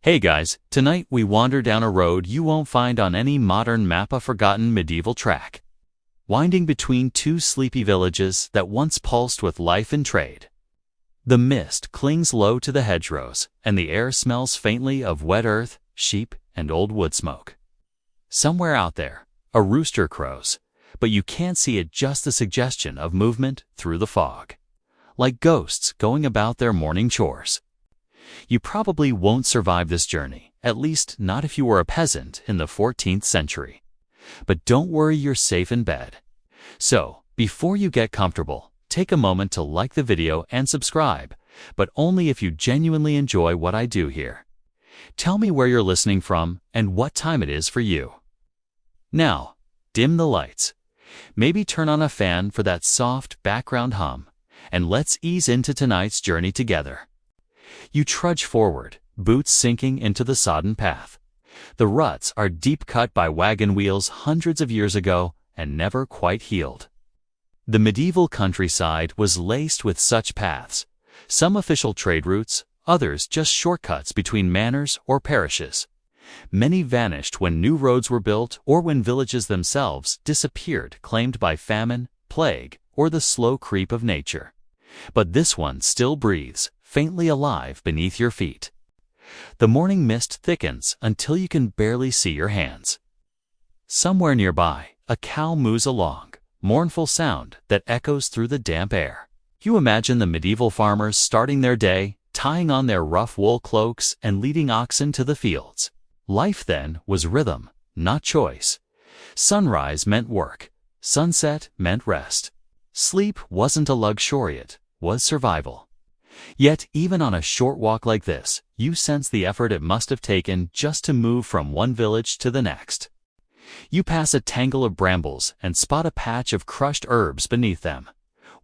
Hey guys, tonight we wander down a road you won't find on any modern map, a forgotten medieval track, winding between two sleepy villages that once pulsed with life and trade. The mist clings low to the hedgerows, and the air smells faintly of wet earth, sheep, and old wood smoke. Somewhere out there, a rooster crows, but you can't see it, just the suggestion of movement through the fog, like ghosts going about their morning chores. You probably won't survive this journey, at least not if you were a peasant in the 14th century. But don't worry, you're safe in bed. So, before you get comfortable, take a moment to like the video and subscribe, but only if you genuinely enjoy what I do here. Tell me where you're listening from and what time it is for you. Now, dim the lights. Maybe turn on a fan for that soft background hum, and let's ease into tonight's journey together. You trudge forward, boots sinking into the sodden path. The ruts are deep cut by wagon wheels hundreds of years ago and never quite healed. The medieval countryside was laced with such paths, some official trade routes, others just shortcuts between manors or parishes. Many vanished when new roads were built or when villages themselves disappeared, claimed by famine, plague, or the slow creep of nature. But this one still breathes, faintly alive beneath your feet. The morning mist thickens until you can barely see your hands. Somewhere nearby, a cow moos along, mournful sound that echoes through the damp air. You imagine the medieval farmers starting their day, tying on their rough wool cloaks and leading oxen to the fields. Life then was rhythm, not choice. Sunrise meant work, sunset meant rest. Sleep wasn't a luxury, it was survival. Yet, even on a short walk like this, you sense the effort it must have taken just to move from one village to the next. You pass a tangle of brambles and spot a patch of crushed herbs beneath them.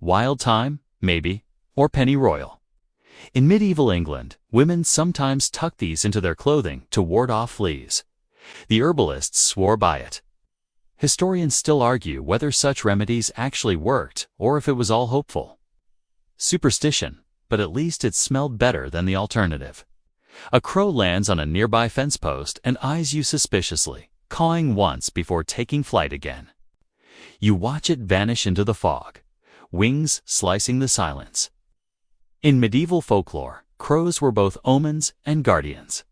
Wild thyme, maybe, or pennyroyal. In medieval England, women sometimes tucked these into their clothing to ward off fleas. The herbalists swore by it. Historians still argue whether such remedies actually worked or if it was all hopeful superstition, but at least it smelled better than the alternative. A crow lands on a nearby fence post and eyes you suspiciously, cawing once before taking flight again. You watch it vanish into the fog, wings slicing the silence. In medieval folklore, crows were both omens and guardians.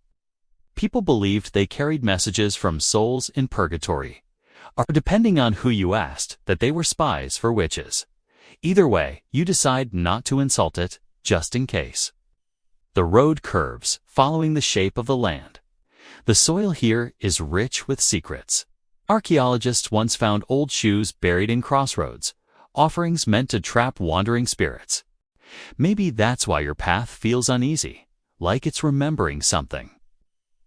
People believed they carried messages from souls in purgatory, or depending on who you asked, that they were spies for witches. Either way, you decide not to insult it, just in case. The road curves, following the shape of the land. The soil here is rich with secrets. Archaeologists once found old shoes buried in crossroads, offerings meant to trap wandering spirits. Maybe that's why your path feels uneasy, like it's remembering something.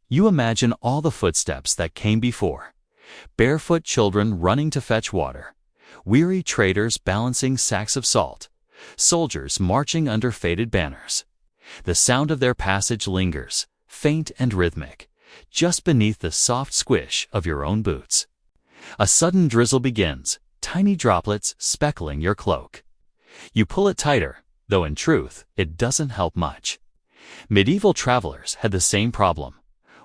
You imagine all the footsteps that came before. Barefoot children running to fetch water, weary traders balancing sacks of salt, soldiers marching under faded banners. The sound of their passage lingers, faint and rhythmic, just beneath the soft squish of your own boots. A sudden drizzle begins, tiny droplets speckling your cloak. You pull it tighter, though in truth, it doesn't help much. Medieval travelers had the same problem.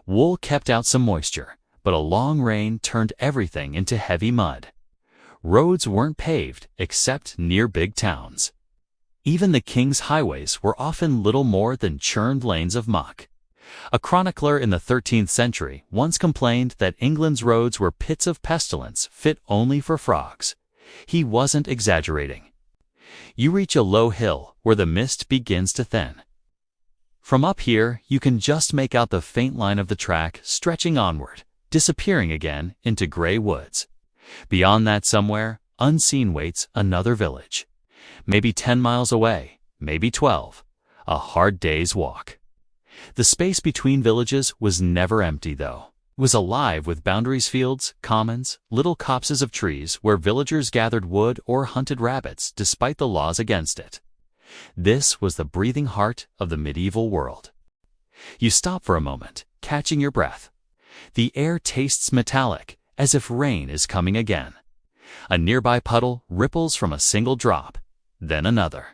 Wool kept out some moisture, but a long rain turned everything into heavy mud. Roads weren't paved except near big towns. Even the king's highways were often little more than churned lanes of muck. A chronicler in the 13th century once complained that England's roads were pits of pestilence fit only for frogs. He wasn't exaggerating. You reach a low hill where the mist begins to thin. From up here, you can just make out the faint line of the track stretching onward, disappearing again into gray woods. Beyond that somewhere, unseen waits another village. Maybe 10 miles away, maybe 12. A hard day's walk. The space between villages was never empty, though. It was alive with boundaries, fields, commons, little copses of trees where villagers gathered wood or hunted rabbits despite the laws against it. This was the breathing heart of the medieval world. You stop for a moment, catching your breath. The air tastes metallic, as if rain is coming again. A nearby puddle ripples from a single drop, then another.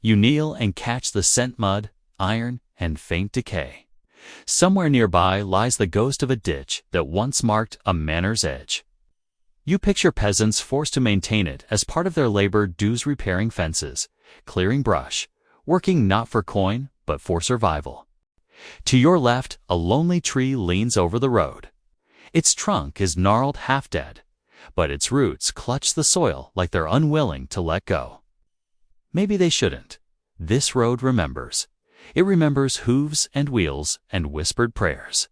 You kneel and catch the scent: mud, iron, and faint decay. Somewhere nearby lies the ghost of a ditch that once marked a manor's edge. You picture peasants forced to maintain it as part of their labor dues, repairing fences, clearing brush, working not for coin but for survival. To your left, a lonely tree leans over the road. Its trunk is gnarled, half dead, but its roots clutch the soil like they're unwilling to let go. Maybe they shouldn't. This road remembers. It remembers hooves and wheels and whispered prayers.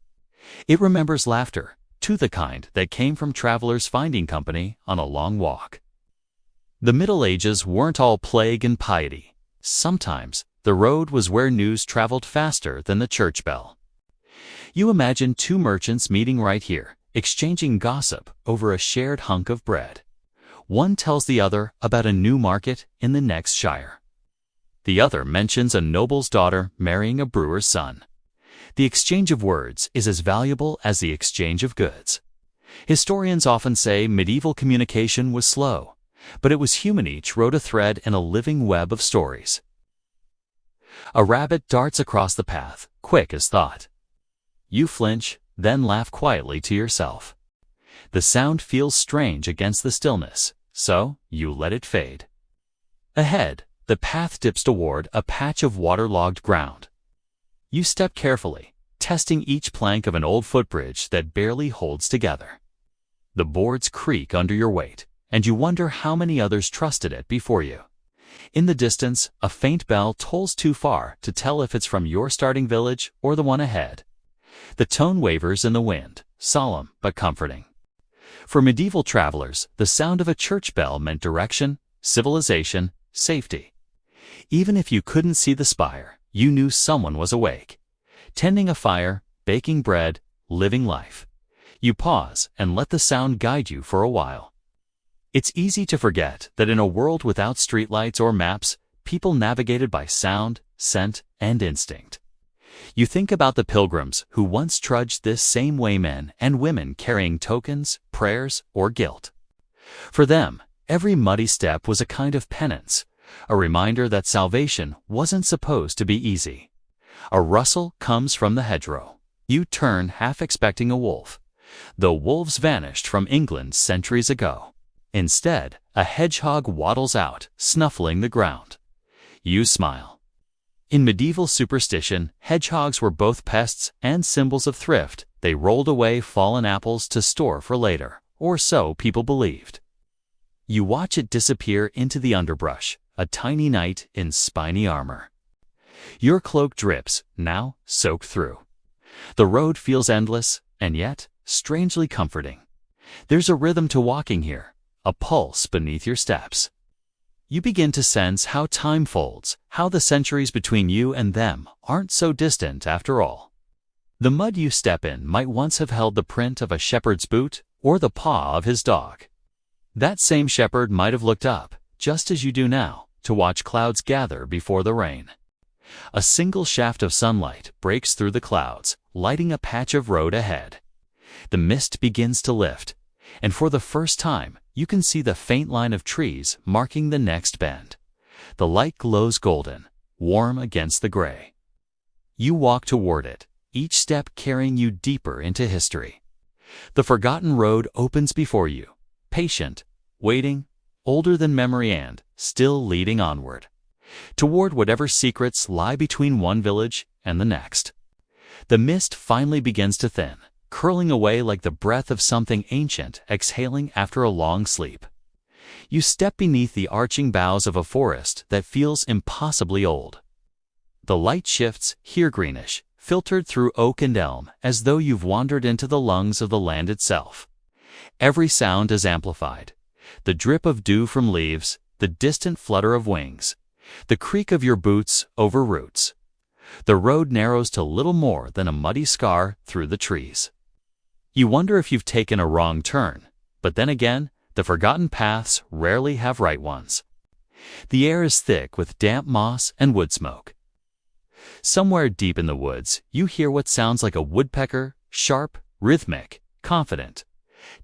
It remembers laughter, too, the kind that came from travelers finding company on a long walk. The Middle Ages weren't all plague and piety. Sometimes the road was where news traveled faster than the church bell. You imagine two merchants meeting right here, exchanging gossip over a shared hunk of bread. One tells the other about a new market in the next shire. The other mentions a noble's daughter marrying a brewer's son. The exchange of words is as valuable as the exchange of goods. Historians often say medieval communication was slow, but it was human. Each wrote a thread in a living web of stories. A rabbit darts across the path, quick as thought. You flinch, then laugh quietly to yourself. The sound feels strange against the stillness, so you let it fade. Ahead, the path dips toward a patch of waterlogged ground. You step carefully, testing each plank of an old footbridge that barely holds together. The boards creak under your weight, and you wonder how many others trusted it before you. In the distance, a faint bell tolls too far to tell if it's from your starting village or the one ahead. The tone wavers in the wind, solemn but comforting. For medieval travelers, the sound of a church bell meant direction, civilization, safety. Even if you couldn't see the spire, you knew someone was awake, tending a fire, baking bread, living life. You pause and let the sound guide you for a while. It's easy to forget that in a world without streetlights or maps, people navigated by sound, scent, and instinct. You think about the pilgrims who once trudged this same way, men and women carrying tokens, prayers, or guilt. For them, every muddy step was a kind of penance, a reminder that salvation wasn't supposed to be easy. A rustle comes from the hedgerow. You turn, half expecting a wolf, though wolves vanished from England centuries ago. Instead, a hedgehog waddles out, snuffling the ground. You smile. In medieval superstition, hedgehogs were both pests and symbols of thrift. They rolled away fallen apples to store for later, or so people believed. You watch it disappear into the underbrush, a tiny knight in spiny armor. Your cloak drips, now soaked through. The road feels endless, and yet strangely comforting. There's a rhythm to walking here, a pulse beneath your steps. You begin to sense how time folds, how the centuries between you and them aren't so distant after all. The mud you step in might once have held the print of a shepherd's boot or the paw of his dog. That same shepherd might have looked up, just as you do now, to watch clouds gather before the rain. A single shaft of sunlight breaks through the clouds, lighting a patch of road ahead. The mist begins to lift, and for the first time, you can see the faint line of trees marking the next bend. The light glows golden, warm against the gray. You walk toward it, each step carrying you deeper into history. The forgotten road opens before you, patient, waiting, older than memory, and still leading onward, toward whatever secrets lie between one village and the next. The mist finally begins to thin, curling away like the breath of something ancient exhaling after a long sleep. You step beneath the arching boughs of a forest that feels impossibly old. The light shifts, here greenish, filtered through oak and elm, as though you've wandered into the lungs of the land itself. Every sound is amplified. The drip of dew from leaves, the distant flutter of wings, the creak of your boots over roots. The road narrows to little more than a muddy scar through the trees. You wonder if you've taken a wrong turn, but then again, the forgotten paths rarely have right ones. The air is thick with damp moss and wood smoke. Somewhere deep in the woods, you hear what sounds like a woodpecker, sharp, rhythmic, confident.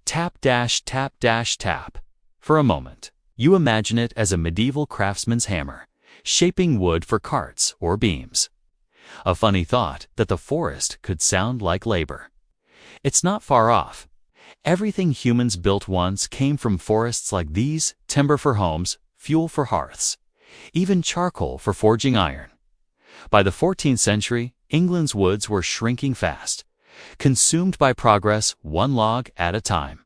Tap dash tap dash tap. For a moment, you imagine it as a medieval craftsman's hammer, shaping wood for carts or beams. A funny thought that the forest could sound like labor. It's not far off. Everything humans built once came from forests like these: timber for homes, fuel for hearths, even charcoal for forging iron. By the 14th century, England's woods were shrinking fast, consumed by progress one log at a time.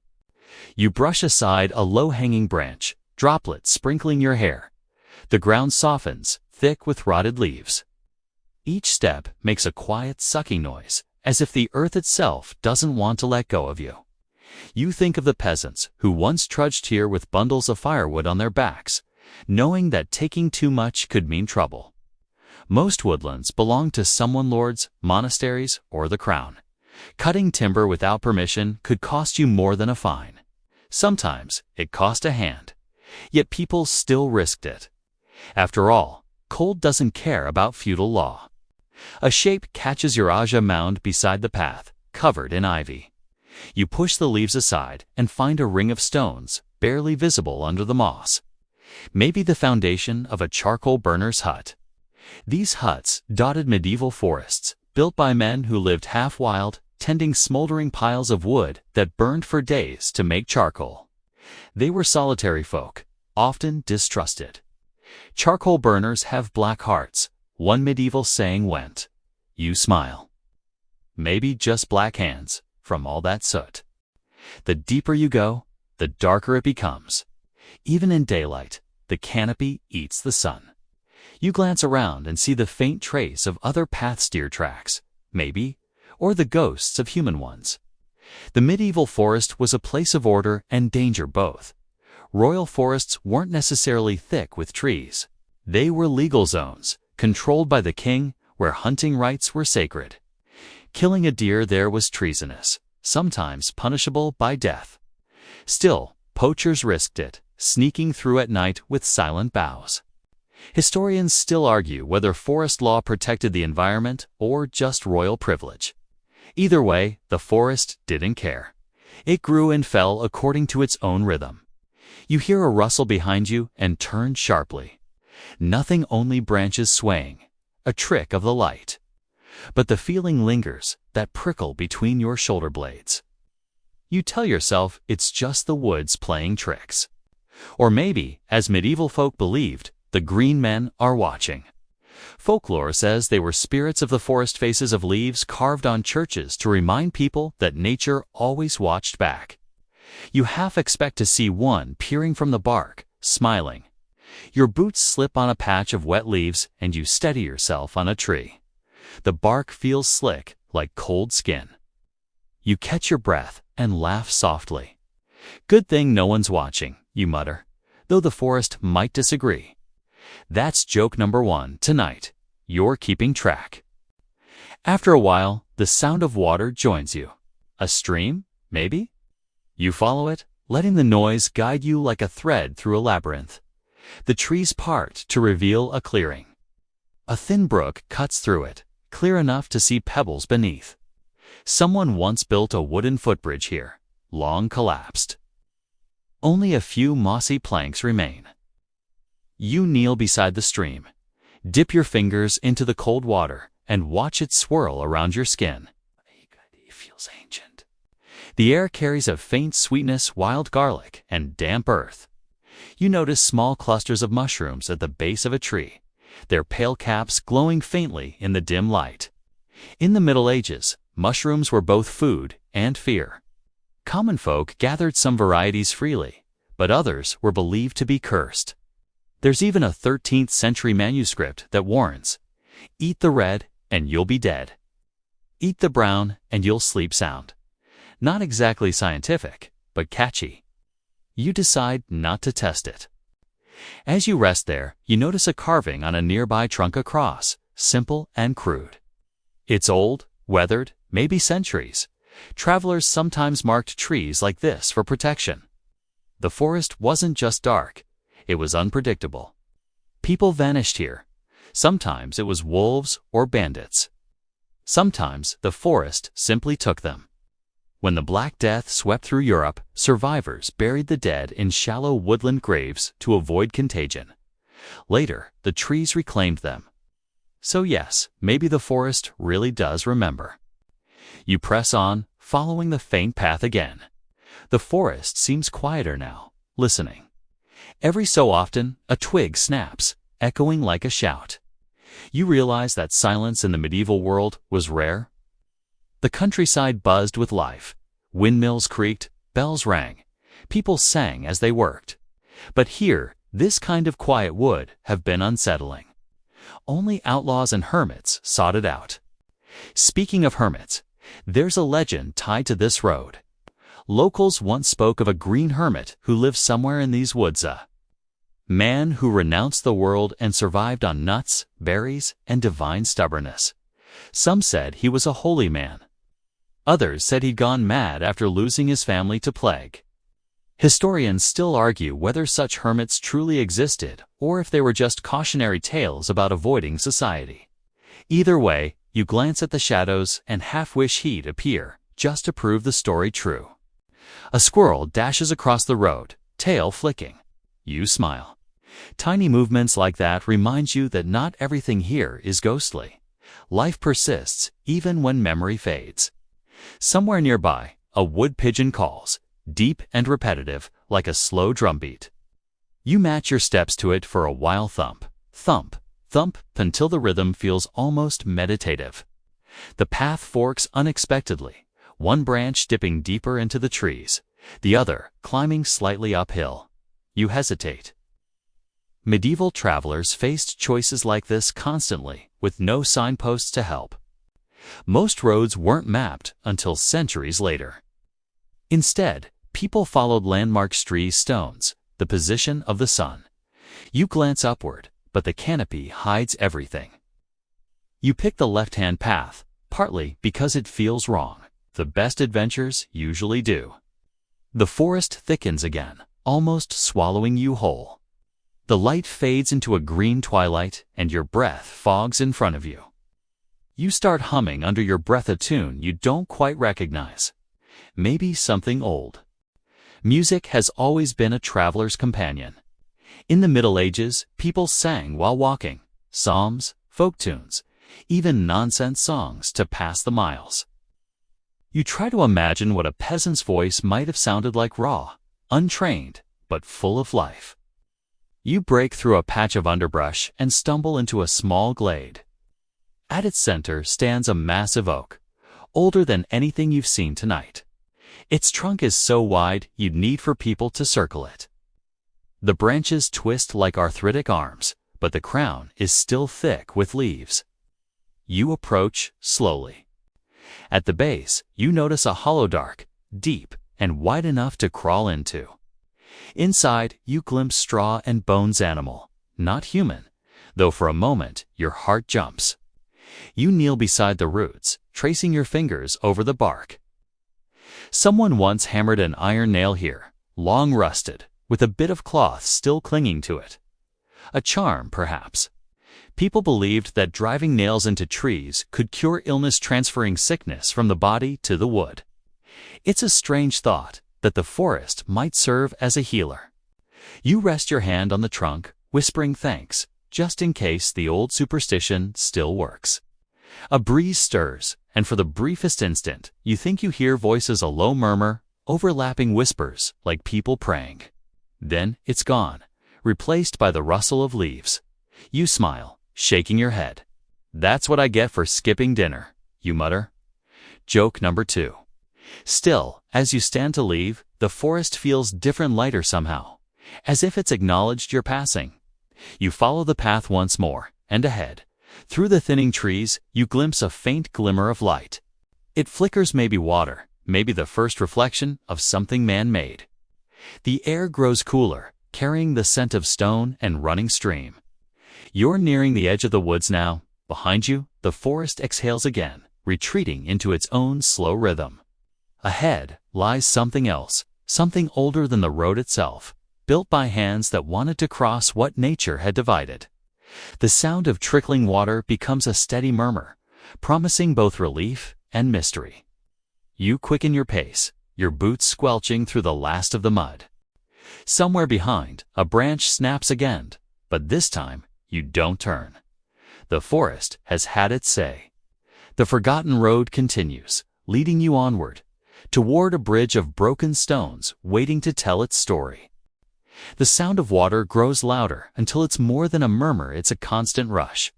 You brush aside a low-hanging branch, droplets sprinkling your hair. The ground softens, thick with rotted leaves. Each step makes a quiet sucking noise, as if the earth itself doesn't want to let go of you. You think of the peasants who once trudged here with bundles of firewood on their backs, knowing that taking too much could mean trouble. Most woodlands belong to someone lords, monasteries, or the crown. Cutting timber without permission could cost you more than a fine. Sometimes it cost a hand, yet people still risked it. After all, cold doesn't care about feudal law. A shape catches your aja mound beside the path, covered in ivy. You push the leaves aside and find a ring of stones, barely visible under the moss. Maybe the foundation of a charcoal burner's hut. These huts dotted medieval forests, built by men who lived half wild, tending smoldering piles of wood that burned for days to make charcoal. They were solitary folk, often distrusted. Charcoal burners have black hearts, one medieval saying went. You smile. Maybe just black hands from all that soot. The deeper you go, the darker it becomes. Even in daylight, the canopy eats the sun. You glance around and see the faint trace of other path steer tracks, maybe, or the ghosts of human ones. The medieval forest was a place of order and danger both. Royal forests weren't necessarily thick with trees. They were legal zones, controlled by the king, where hunting rights were sacred. Killing a deer there was treasonous, sometimes punishable by death. Still, poachers risked it, sneaking through at night with silent bows. Historians still argue whether forest law protected the environment or just royal privilege. Either way, the forest didn't care. It grew and fell according to its own rhythm. You hear a rustle behind you and turn sharply. Nothing, only branches swaying, a trick of the light. But the feeling lingers, that prickle between your shoulder blades. You tell yourself it's just the woods playing tricks. Or maybe, as medieval folk believed, the green men are watching. Folklore says they were spirits of the forest, faces of leaves carved on churches to remind people that nature always watched back. You half expect to see one peering from the bark, smiling. Your boots slip on a patch of wet leaves and you steady yourself on a tree. The bark feels slick, like cold skin. You catch your breath and laugh softly. Good thing no one's watching, you mutter, though the forest might disagree. That's joke number one tonight. You're keeping track. After a while, the sound of water joins you. A stream, maybe? You follow it, letting the noise guide you like a thread through a labyrinth. The trees part to reveal a clearing. A thin brook cuts through it, clear enough to see pebbles beneath. Someone once built a wooden footbridge here, long collapsed. Only a few mossy planks remain. You kneel beside the stream, dip your fingers into the cold water, and watch it swirl around your skin. It feels ancient. The air carries a faint sweetness, wild garlic, and damp earth. You notice small clusters of mushrooms at the base of a tree, their pale caps glowing faintly in the dim light. In the Middle Ages, mushrooms were both food and fear. Common folk gathered some varieties freely, but others were believed to be cursed. There's even a 13th century manuscript that warns, "Eat the red and you'll be dead. Eat the brown and you'll sleep sound." Not exactly scientific, but catchy. You decide not to test it. As you rest there, you notice a carving on a nearby trunk, a cross, simple and crude. It's old, weathered, maybe centuries. Travelers sometimes marked trees like this for protection. The forest wasn't just dark, it was unpredictable. People vanished here. Sometimes it was wolves or bandits. Sometimes the forest simply took them. When the Black Death swept through Europe, survivors buried the dead in shallow woodland graves to avoid contagion. Later, the trees reclaimed them. So yes, maybe the forest really does remember. You press on, following the faint path again. The forest seems quieter now, listening. Every so often, a twig snaps, echoing like a shout. You realize that silence in the medieval world was rare. The countryside buzzed with life. Windmills creaked, bells rang. People sang as they worked. But here, this kind of quiet would have been unsettling. Only outlaws and hermits sought it out. Speaking of hermits, there's a legend tied to this road. Locals once spoke of a green hermit who lived somewhere in these woods, a man who renounced the world and survived on nuts, berries, and divine stubbornness. Some said he was a holy man. Others said he'd gone mad after losing his family to plague. Historians still argue whether such hermits truly existed or if they were just cautionary tales about avoiding society. Either way, you glance at the shadows and half wish he'd appear, just to prove the story true. A squirrel dashes across the road, tail flicking. You smile. Tiny movements like that remind you that not everything here is ghostly. Life persists, even when memory fades. Somewhere nearby, a wood pigeon calls, deep and repetitive, like a slow drumbeat. You match your steps to it for a while, thump, thump, thump, until the rhythm feels almost meditative. The path forks unexpectedly, one branch dipping deeper into the trees, the other climbing slightly uphill. You hesitate. Medieval travelers faced choices like this constantly, with no signposts to help. Most roads weren't mapped until centuries later. Instead, people followed landmarks, trees, stones, the position of the sun. You glance upward, but the canopy hides everything. You pick the left-hand path, partly because it feels wrong. The best adventures usually do. The forest thickens again, almost swallowing you whole. The light fades into a green twilight, and your breath fogs in front of you. You start humming under your breath a tune you don't quite recognize. Maybe something old. Music has always been a traveler's companion. In the Middle Ages, people sang while walking, psalms, folk tunes, even nonsense songs to pass the miles. You try to imagine what a peasant's voice might have sounded like, raw, untrained, but full of life. You break through a patch of underbrush and stumble into a small glade. At its center stands a massive oak, older than anything you've seen tonight. Its trunk is so wide you'd need for people to circle it. The branches twist like arthritic arms, but the crown is still thick with leaves. You approach slowly. At the base, you notice a hollow dark, deep, and wide enough to crawl into. Inside, you glimpse straw and bones animal, not human, though for a moment your heart jumps. You kneel beside the roots, tracing your fingers over the bark. Someone once hammered an iron nail here, long rusted, with a bit of cloth still clinging to it. A charm, perhaps. People believed that driving nails into trees could cure illness, transferring sickness from the body to the wood. It's a strange thought that the forest might serve as a healer. You rest your hand on the trunk, whispering thanks, just in case the old superstition still works. A breeze stirs, and for the briefest instant, you think you hear voices, a low murmur, overlapping whispers like people praying. Then it's gone, replaced by the rustle of leaves. You smile, shaking your head. That's what I get for skipping dinner, you mutter. Joke number 2. Still, as you stand to leave, the forest feels different, lighter somehow, as if it's acknowledged your passing. You follow the path once more, and ahead, through the thinning trees, you glimpse a faint glimmer of light. It flickers, maybe water, maybe the first reflection of something man-made. The air grows cooler, carrying the scent of stone and running stream. You're nearing the edge of the woods now. Behind you, the forest exhales again, retreating into its own slow rhythm. Ahead lies something else, something older than the road itself, built by hands that wanted to cross what nature had divided. The sound of trickling water becomes a steady murmur, promising both relief and mystery. You quicken your pace, your boots squelching through the last of the mud. Somewhere behind, a branch snaps again, but this time you don't turn. The forest has had its say. The forgotten road continues, leading you onward, toward a bridge of broken stones waiting to tell its story. The sound of water grows louder until it's more than a murmur, it's a constant rush.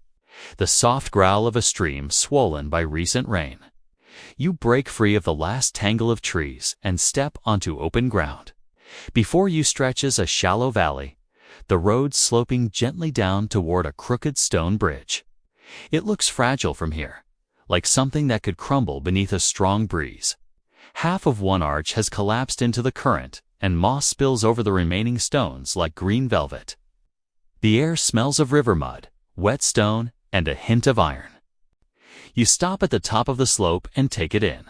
The soft growl of a stream swollen by recent rain. You break free of the last tangle of trees and step onto open ground. Before you stretches a shallow valley, the road sloping gently down toward a crooked stone bridge. It looks fragile from here, like something that could crumble beneath a strong breeze. Half of one arch has collapsed into the current, and moss spills over the remaining stones like green velvet. The air smells of river mud, wet stone, and a hint of iron. You stop at the top of the slope and take it in.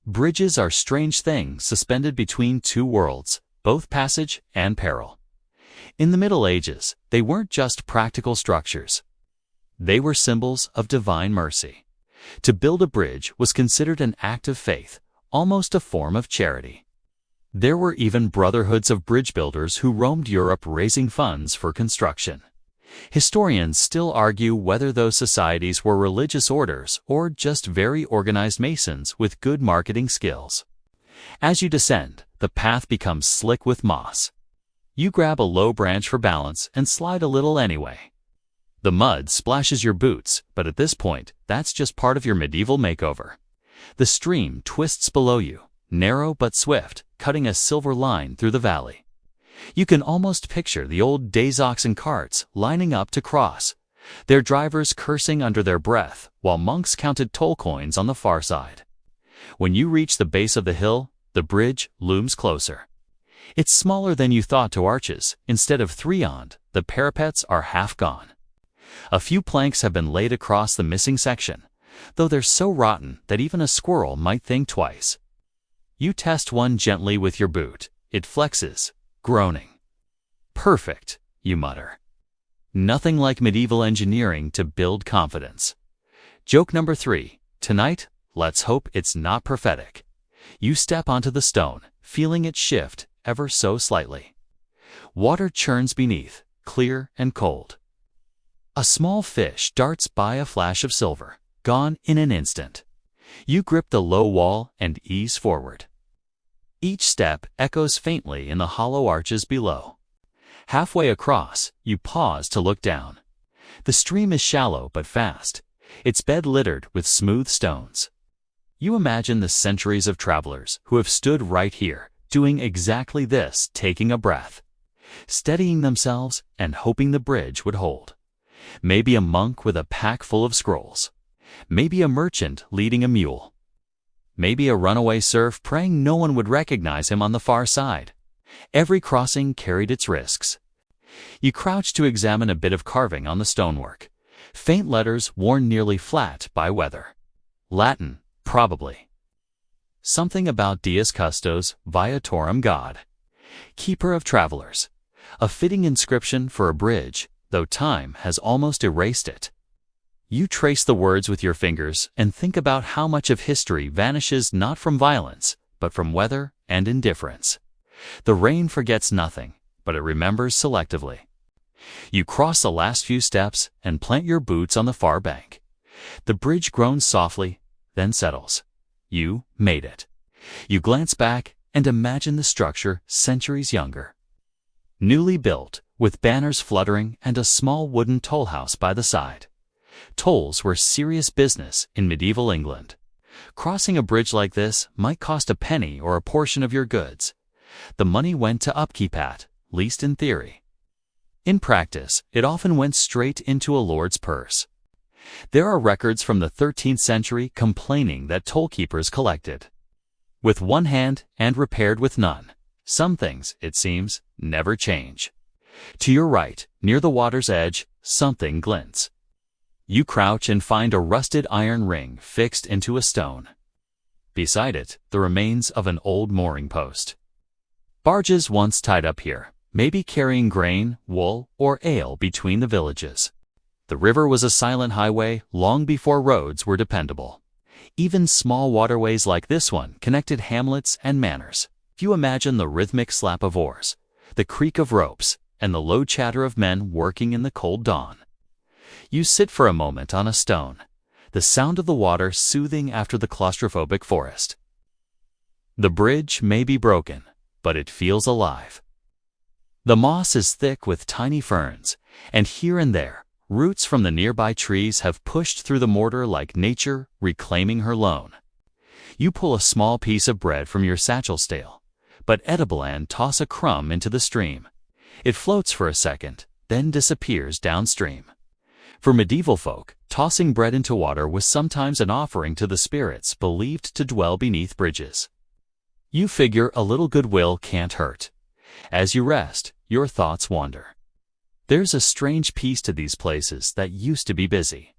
Bridges are strange things suspended between two worlds, both passage and peril. In the Middle Ages, they weren't just practical structures. They were symbols of divine mercy. To build a bridge was considered an act of faith, almost a form of charity. There were even brotherhoods of bridge builders who roamed Europe raising funds for construction. Historians still argue whether those societies were religious orders or just very organized masons with good marketing skills. As you descend, the path becomes slick with moss. You grab a low branch for balance and slide a little anyway. The mud splashes your boots, but at this point, that's just part of your medieval makeover. The stream twists below you, narrow but swift, cutting a silver line through the valley. You can almost picture the old days oxen carts lining up to cross, their drivers cursing under their breath while monks counted toll coins on the far side. When you reach the base of the hill, the bridge looms closer. It's smaller than you thought to arches. Instead of three-oned, the parapets are half gone. A few planks have been laid across the missing section, though they're so rotten that even a squirrel might think twice. You test one gently with your boot. It flexes, groaning. Perfect, you mutter. Nothing like medieval engineering to build confidence. Joke number 3. Tonight, let's hope it's not prophetic. You step onto the stone, feeling it shift ever so slightly. Water churns beneath, clear and cold. A small fish darts by, a flash of silver, gone in an instant. You grip the low wall and ease forward. Each step echoes faintly in the hollow arches below. Halfway across, you pause to look down. The stream is shallow but fast, its bed littered with smooth stones. You imagine the centuries of travelers who have stood right here, doing exactly this, taking a breath, steadying themselves and hoping the bridge would hold. Maybe a monk with a pack full of scrolls. Maybe a merchant leading a mule. Maybe a runaway serf praying no one would recognize him on the far side. Every crossing carried its risks. You crouch to examine a bit of carving on the stonework. Faint letters worn nearly flat by weather. Latin, probably. Something about Dies Custos Viatorum, God, keeper of travelers. A fitting inscription for a bridge, though time has almost erased it. You trace the words with your fingers and think about how much of history vanishes not from violence, but from weather and indifference. The rain forgets nothing, but it remembers selectively. You cross the last few steps and plant your boots on the far bank. The bridge groans softly, then settles. You made it. You glance back and imagine the structure centuries younger. Newly built, with banners fluttering and a small wooden toll house by the side. Tolls were serious business in medieval England. Crossing a bridge like this might cost a penny or a portion of your goods. The money went to upkeep at least in theory. In practice, it often went straight into a lord's purse. There are records from the 13th century complaining that toll-keepers collected with one hand and repaired with none. Some things, it seems, never change. To your right, near the water's edge, something glints. You crouch and find a rusted iron ring fixed into a stone. Beside it, the remains of an old mooring post. Barges once tied up here, maybe carrying grain, wool, or ale between the villages. The river was a silent highway long before roads were dependable. Even small waterways like this one connected hamlets and manors. You imagine the rhythmic slap of oars, the creak of ropes, and the low chatter of men working in the cold dawn. You sit for a moment on a stone, the sound of the water soothing after the claustrophobic forest. The bridge may be broken, but it feels alive. The moss is thick with tiny ferns, and here and there, roots from the nearby trees have pushed through the mortar like nature reclaiming her loan. You pull a small piece of bread from your satchel stale, but edible and toss a crumb into the stream. It floats for a second, then disappears downstream. For medieval folk, tossing bread into water was sometimes an offering to the spirits believed to dwell beneath bridges. You figure a little goodwill can't hurt. As you rest, your thoughts wander. There's a strange peace to these places that used to be busy.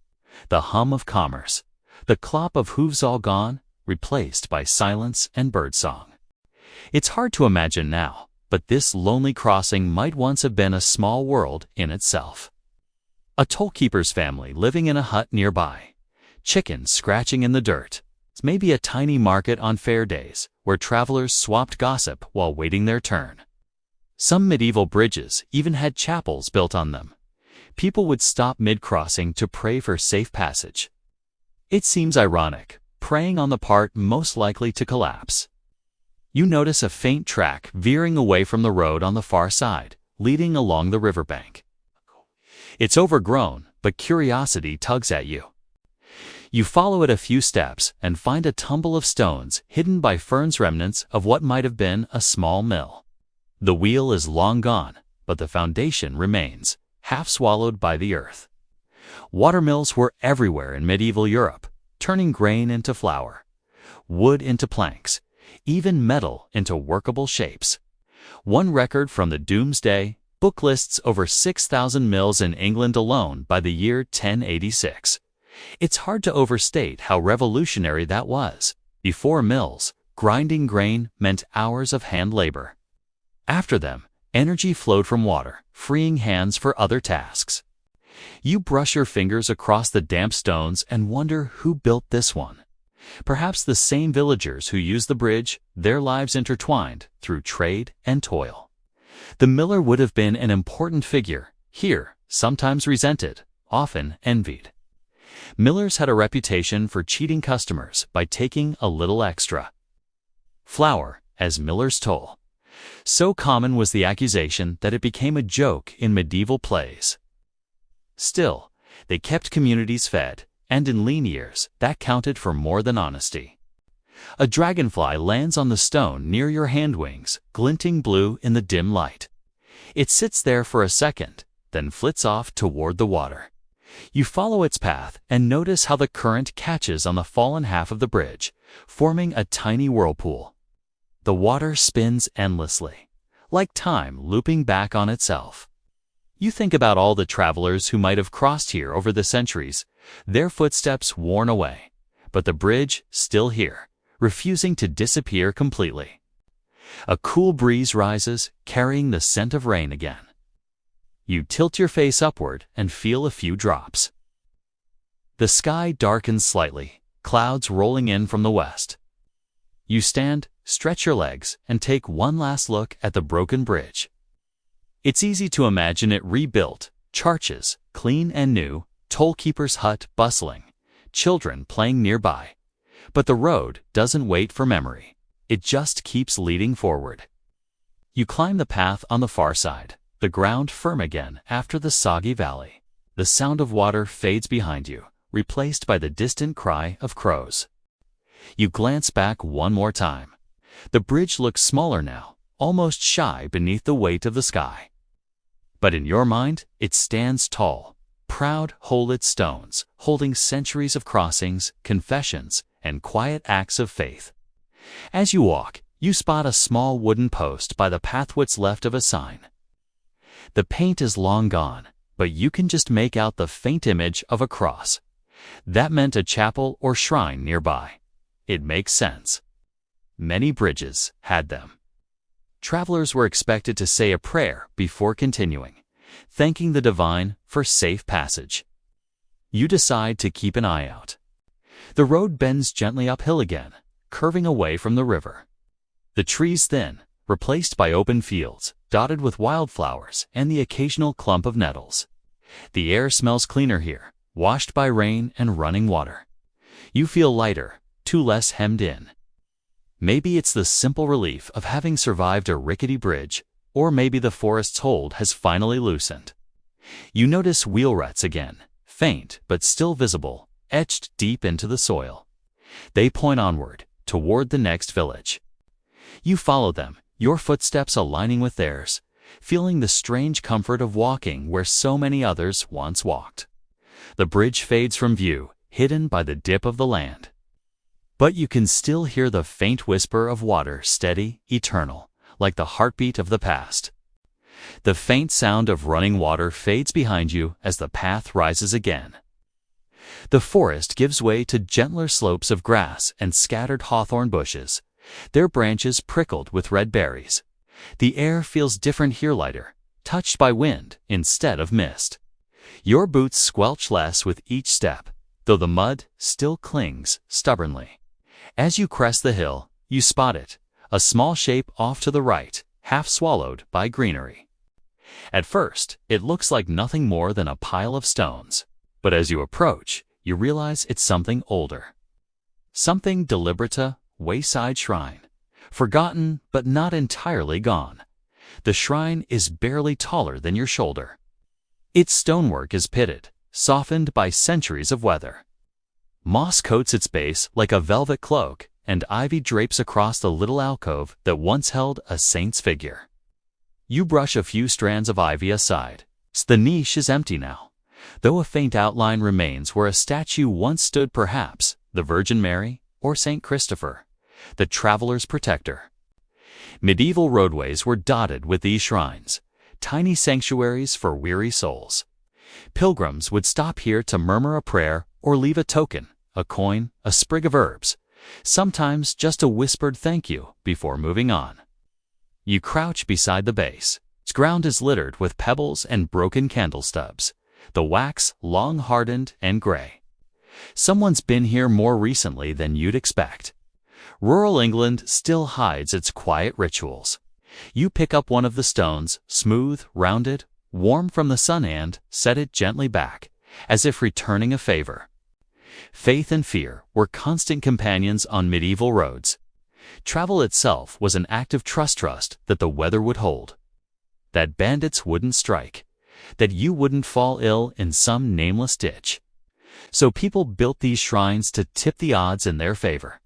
The hum of commerce, the clop of hooves all gone, replaced by silence and birdsong. It's hard to imagine now, but this lonely crossing might once have been a small world in itself. A tollkeeper's family living in a hut nearby, chickens scratching in the dirt, maybe a tiny market on fair days where travelers swapped gossip while waiting their turn. Some medieval bridges even had chapels built on them. People would stop mid-crossing to pray for safe passage. It seems ironic, praying on the part most likely to collapse. You notice a faint track veering away from the road on the far side, leading along the riverbank. It's overgrown, but curiosity tugs at you. You follow it a few steps and find a tumble of stones hidden by ferns, remnants of what might have been a small mill. The wheel is long gone, but the foundation remains, half swallowed by the earth. Watermills were everywhere in medieval Europe, turning grain into flour, wood into planks, even metal into workable shapes. One record from the Doomsday Book lists over 6,000 mills in England alone by the year 1086. It's hard to overstate how revolutionary that was. Before mills, grinding grain meant hours of hand labor. After them, energy flowed from water, freeing hands for other tasks. You brush your fingers across the damp stones and wonder who built this one. Perhaps the same villagers who used the bridge, their lives intertwined through trade and toil. The miller would have been an important figure, here, sometimes resented, often envied. Millers had a reputation for cheating customers by taking a little extra. Flour as miller's toll. So common was the accusation that it became a joke in medieval plays. Still, they kept communities fed, and in lean years, that counted for more than honesty. A dragonfly lands on the stone near your hand wings, glinting blue in the dim light. It sits there for a second, then flits off toward the water. You follow its path and notice how the current catches on the fallen half of the bridge, forming a tiny whirlpool. The water spins endlessly, like time looping back on itself. You think about all the travelers who might have crossed here over the centuries, their footsteps worn away, but the bridge still here, refusing to disappear completely. A cool breeze rises, carrying the scent of rain again. You tilt your face upward and feel a few drops. The sky darkens slightly, clouds rolling in from the west. You stand, stretch your legs, and take one last look at the broken bridge. It's easy to imagine it rebuilt, charches, clean and new, tollkeeper's hut bustling, children playing nearby. But the road doesn't wait for memory. It just keeps leading forward. You climb the path on the far side, the ground firm again after the soggy valley. The sound of water fades behind you, replaced by the distant cry of crows. You glance back one more time. The bridge looks smaller now, almost shy beneath the weight of the sky. But in your mind, it stands tall, proud whole-lit stones, holding centuries of crossings, confessions, and quiet acts of faith. As you walk, you spot a small wooden post by the path what's left of a sign. The paint is long gone, but you can just make out the faint image of a cross. That meant a chapel or shrine nearby. It makes sense. Many bridges had them. Travelers were expected to say a prayer before continuing, thanking the divine for safe passage. You decide to keep an eye out. The road bends gently uphill again, curving away from the river. The trees thin, replaced by open fields, dotted with wildflowers and the occasional clump of nettles. The air smells cleaner here, washed by rain and running water. You feel lighter, too less hemmed in. Maybe it's the simple relief of having survived a rickety bridge, or maybe the forest's hold has finally loosened. You notice wheel ruts again, faint but still visible, etched deep into the soil. They point onward, toward the next village. You follow them, your footsteps aligning with theirs, feeling the strange comfort of walking where so many others once walked. The bridge fades from view, hidden by the dip of the land. But you can still hear the faint whisper of water, steady, eternal, like the heartbeat of the past. The faint sound of running water fades behind you as the path rises again. The forest gives way to gentler slopes of grass and scattered hawthorn bushes, their branches prickled with red berries. The air feels different here, lighter, touched by wind instead of mist. Your boots squelch less with each step, though the mud still clings stubbornly. As you crest the hill, you spot it, a small shape off to the right, half swallowed by greenery. At first, it looks like nothing more than a pile of stones, but as you approach, you realize it's something older. Something deliberate, a wayside shrine, forgotten but not entirely gone. The shrine is barely taller than your shoulder. Its stonework is pitted, softened by centuries of weather. Moss coats its base like a velvet cloak, and ivy drapes across the little alcove that once held a saint's figure. You brush a few strands of ivy aside. The niche is empty now, though a faint outline remains where a statue once stood, perhaps the Virgin Mary or Saint Christopher, the traveler's protector. Medieval roadways were dotted with these shrines, tiny sanctuaries for weary souls. Pilgrims would stop here to murmur a prayer or leave a token, a coin, a sprig of herbs, sometimes just a whispered thank you before moving on. You crouch beside the base. Its ground is littered with pebbles and broken candle stubs, the wax long hardened and gray. Someone's been here more recently than you'd expect. Rural England still hides its quiet rituals. You pick up one of the stones, smooth, rounded, warm from the sun, and set it gently back, as if returning a favor. Faith and fear were constant companions on medieval roads. Travel itself was an act of trust that the weather would hold, that bandits wouldn't strike, that you wouldn't fall ill in some nameless ditch. So people built these shrines to tip the odds in their favor.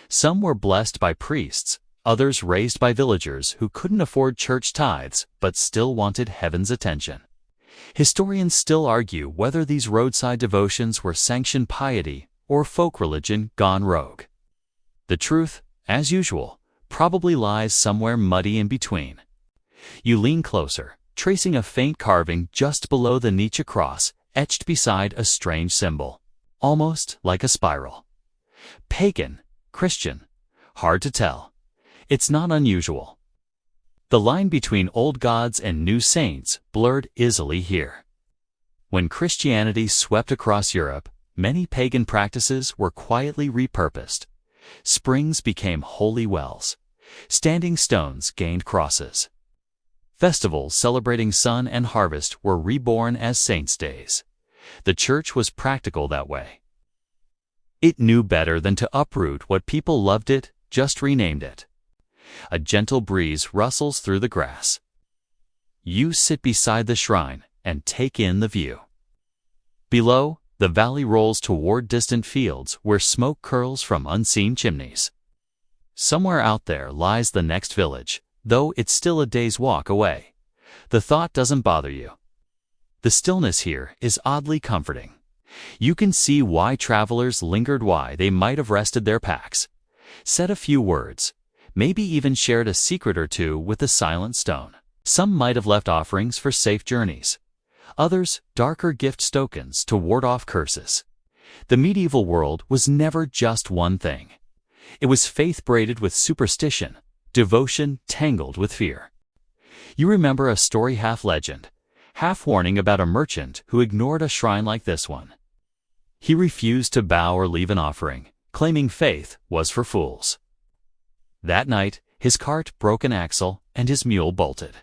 Some were blessed by priests, others raised by villagers who couldn't afford church tithes but still wanted heaven's attention. Historians still argue whether these roadside devotions were sanctioned piety or folk religion gone rogue. The truth, as usual, probably lies somewhere muddy in between. You lean closer, tracing a faint carving just below the niche cross, etched beside a strange symbol, almost like a spiral. Pagan, Christian, hard to tell. It's not unusual. The line between old gods and new saints blurred easily here. When Christianity swept across Europe, many pagan practices were quietly repurposed. Springs became holy wells. Standing stones gained crosses. Festivals celebrating sun and harvest were reborn as saints' days. The church was practical that way. It knew better than to uproot what people loved, it just renamed it. A gentle breeze rustles through the grass. You sit beside the shrine and take in the view. Below, the valley rolls toward distant fields where smoke curls from unseen chimneys. Somewhere out there lies the next village, though it's still a day's walk away. The thought doesn't bother you. The stillness here is oddly comforting. You can see why travelers lingered, why they might have rested their packs, said a few words, maybe even shared a secret or two with the silent stone. Some might have left offerings for safe journeys. Others, darker gift tokens to ward off curses. The medieval world was never just one thing. It was faith braided with superstition, devotion tangled with fear. You remember a story, half legend, half warning, about a merchant who ignored a shrine like this one. He refused to bow or leave an offering, claiming faith was for fools. That night, his cart broke an axle and his mule bolted.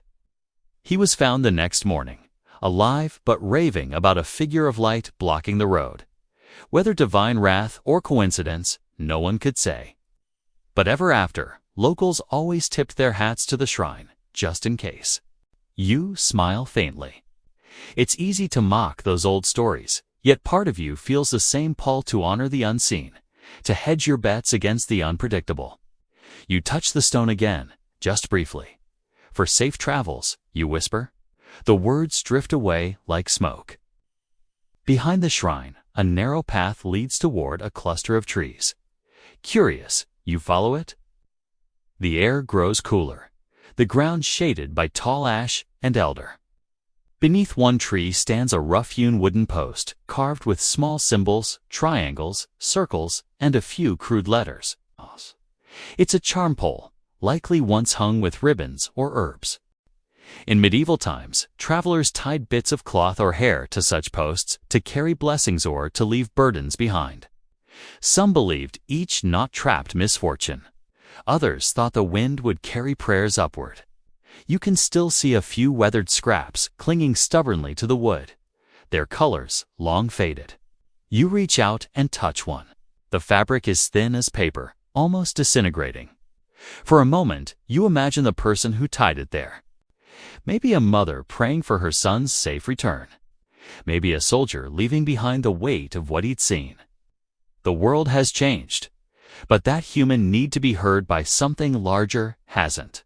He was found the next morning, alive but raving about a figure of light blocking the road. Whether divine wrath or coincidence, no one could say. But ever after, locals always tipped their hats to the shrine, just in case. You smile faintly. It's easy to mock those old stories, yet part of you feels the same pull to honor the unseen, to hedge your bets against the unpredictable. You touch the stone again, just briefly. For safe travels, you whisper. The words drift away like smoke. Behind the shrine, a narrow path leads toward a cluster of trees. Curious, you follow it? The air grows cooler, the ground shaded by tall ash and elder. Beneath one tree stands a rough-hewn wooden post, carved with small symbols, triangles, circles, and a few crude letters. It's a charm pole, likely once hung with ribbons or herbs. In medieval times, travelers tied bits of cloth or hair to such posts to carry blessings or to leave burdens behind. Some believed each knot trapped misfortune. Others thought the wind would carry prayers upward. You can still see a few weathered scraps clinging stubbornly to the wood, their colors long faded. You reach out and touch one. The fabric is thin as paper, almost disintegrating. For a moment, you imagine the person who tied it there. Maybe a mother praying for her son's safe return. Maybe a soldier leaving behind the weight of what he'd seen. The world has changed, but that human need to be heard by something larger hasn't.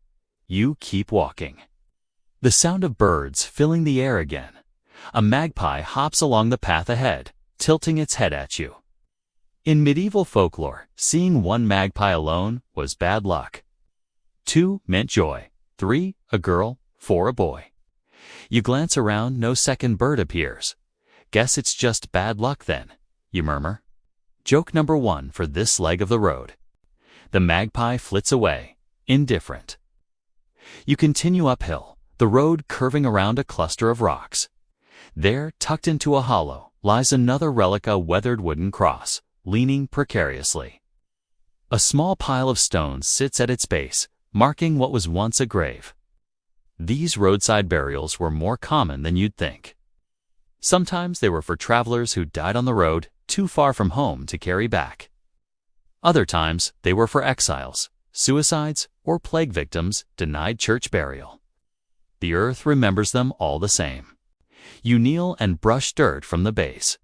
You keep walking. The sound of birds filling the air again. A magpie hops along the path ahead, tilting its head at you. In medieval folklore, seeing one magpie alone was bad luck. 2 meant joy, 3 a girl, 4 a boy. You glance around, no second bird appears. Guess it's just bad luck then, you murmur. Joke number 1 for this leg of the road. The magpie flits away, indifferent. You continue uphill, the road curving around a cluster of rocks. There, tucked into a hollow, lies another relic, a weathered wooden cross, leaning precariously. A small pile of stones sits at its base, marking what was once a grave. These roadside burials were more common than you'd think. Sometimes they were for travelers who died on the road, too far from home to carry back. Other times, they were for exiles, suicides, or plague victims denied church burial. The earth remembers them all the same. You kneel and brush dirt from the base.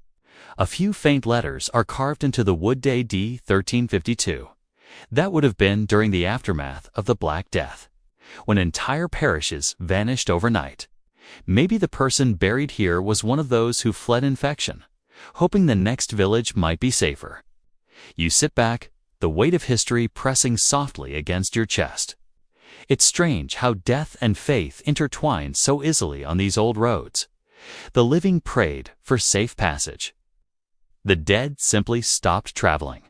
A few faint letters are carved into the wood. A.D. 1352. That would have been during the aftermath of the Black Death, when entire parishes vanished overnight. Maybe the person buried here was one of those who fled infection, hoping the next village might be safer. You sit back, the weight of history pressing softly against your chest. It's strange how death and faith intertwine so easily on these old roads. The living prayed for safe passage. The dead simply stopped traveling.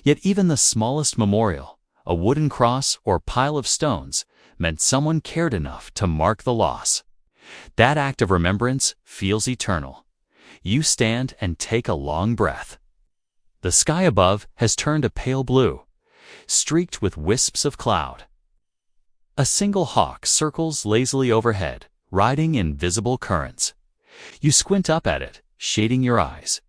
Yet even the smallest memorial, a wooden cross or pile of stones, meant someone cared enough to mark the loss. That act of remembrance feels eternal. You stand and take a long breath. The sky above has turned a pale blue, streaked with wisps of cloud. A single hawk circles lazily overhead, riding invisible currents. You squint up at it, shading your eyes.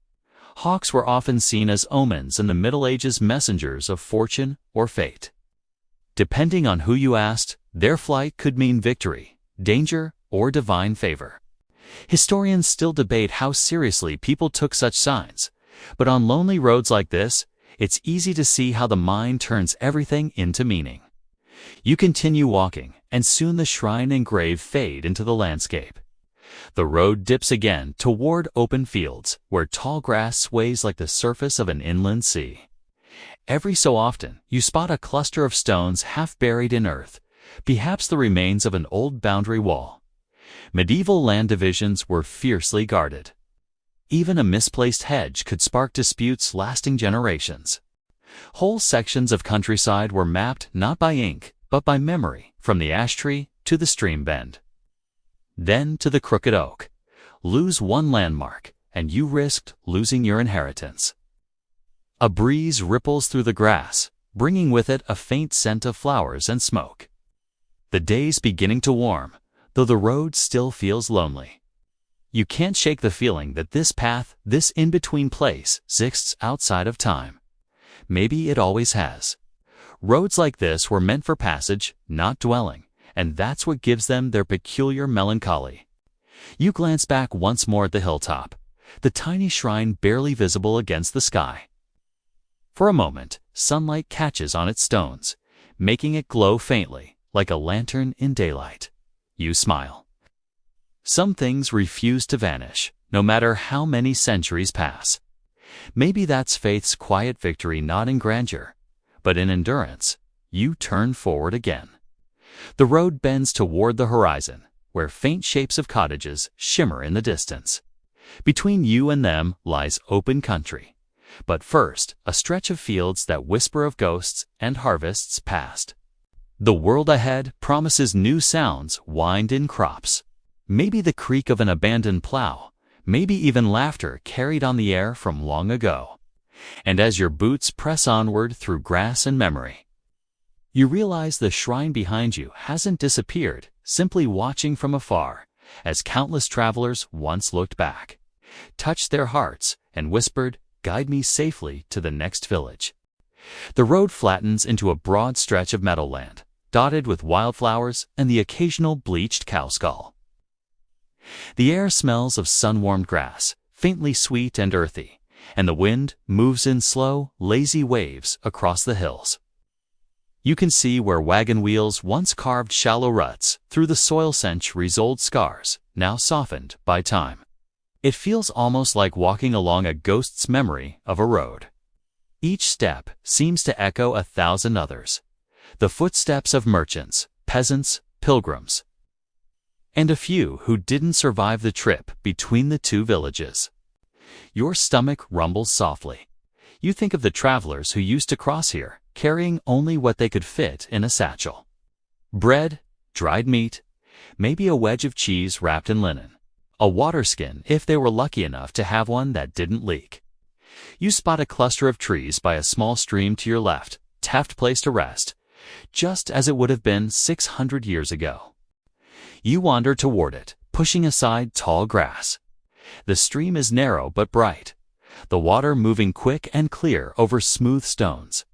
Hawks were often seen as omens in the Middle Ages, messengers of fortune or fate. Depending on who you asked, their flight could mean victory, danger, or divine favor. Historians still debate how seriously people took such signs, but on lonely roads like this, it's easy to see how the mind turns everything into meaning. You continue walking, and soon the shrine and grave fade into the landscape. The road dips again toward open fields, where tall grass sways like the surface of an inland sea. Every so often, you spot a cluster of stones half buried in earth, perhaps the remains of an old boundary wall. Medieval land divisions were fiercely guarded. Even a misplaced hedge could spark disputes lasting generations. Whole sections of countryside were mapped not by ink, but by memory, from the ash tree to the stream bend. Then to the crooked oak. Lose one landmark, and you risked losing your inheritance. A breeze ripples through the grass, bringing with it a faint scent of flowers and smoke. The day's beginning to warm, though the road still feels lonely. You can't shake the feeling that this path, this in-between place, exists outside of time. Maybe it always has. Roads like this were meant for passage, not dwelling, and that's what gives them their peculiar melancholy. You glance back once more at the hilltop, the tiny shrine barely visible against the sky. For a moment, sunlight catches on its stones, making it glow faintly, like a lantern in daylight. You smile. Some things refuse to vanish, no matter how many centuries pass. Maybe that's faith's quiet victory, not in grandeur, but in endurance. You turn forward again. The road bends toward the horizon, where faint shapes of cottages shimmer in the distance. Between you and them lies open country. But first, a stretch of fields that whisper of ghosts and harvests past. The world ahead promises new sounds wind in crops. Maybe the creak of an abandoned plow, maybe even laughter carried on the air from long ago. And as your boots press onward through grass and memory, you realize the shrine behind you hasn't disappeared, simply watching from afar, as countless travelers once looked back, touched their hearts, and whispered, "Guide me safely to the next village." The road flattens into a broad stretch of meadowland, dotted with wildflowers and the occasional bleached cow skull. The air smells of sun-warmed grass, faintly sweet and earthy, and the wind moves in slow, lazy waves across the hills. You can see where wagon wheels once carved shallow ruts through the soil, centuries-old scars, now softened by time. It feels almost like walking along a ghost's memory of a road. Each step seems to echo 1,000 others, the footsteps of merchants, peasants, pilgrims, and a few who didn't survive the trip between the two villages. Your stomach rumbles softly. You think of the travelers who used to cross here, carrying only what they could fit in a satchel. Bread, dried meat, maybe a wedge of cheese wrapped in linen, a water skin if they were lucky enough to have one that didn't leak. You spot a cluster of trees by a small stream to your left, taft place to rest, just as it would have been 600 years ago. You wander toward it, pushing aside tall grass. The stream is narrow but bright, the water moving quick and clear over smooth stones.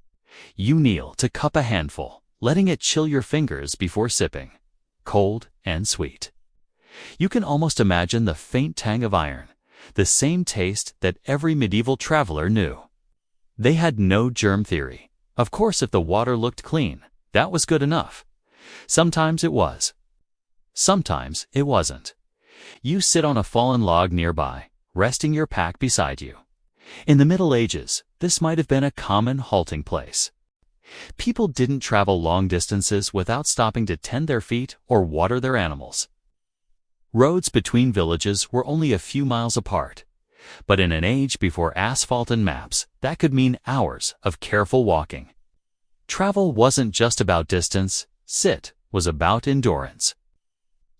You kneel to cup a handful, letting it chill your fingers before sipping, cold and sweet. You can almost imagine the faint tang of iron, the same taste that every medieval traveler knew. They had no germ theory. Of course, if the water looked clean, that was good enough. Sometimes it was. Sometimes it wasn't. You sit on a fallen log nearby, resting your pack beside you. In the Middle Ages, this might have been a common halting place. People didn't travel long distances without stopping to tend their feet or water their animals. Roads between villages were only a few miles apart, but in an age before asphalt and maps, that could mean hours of careful walking. Travel wasn't just about distance, it was about endurance.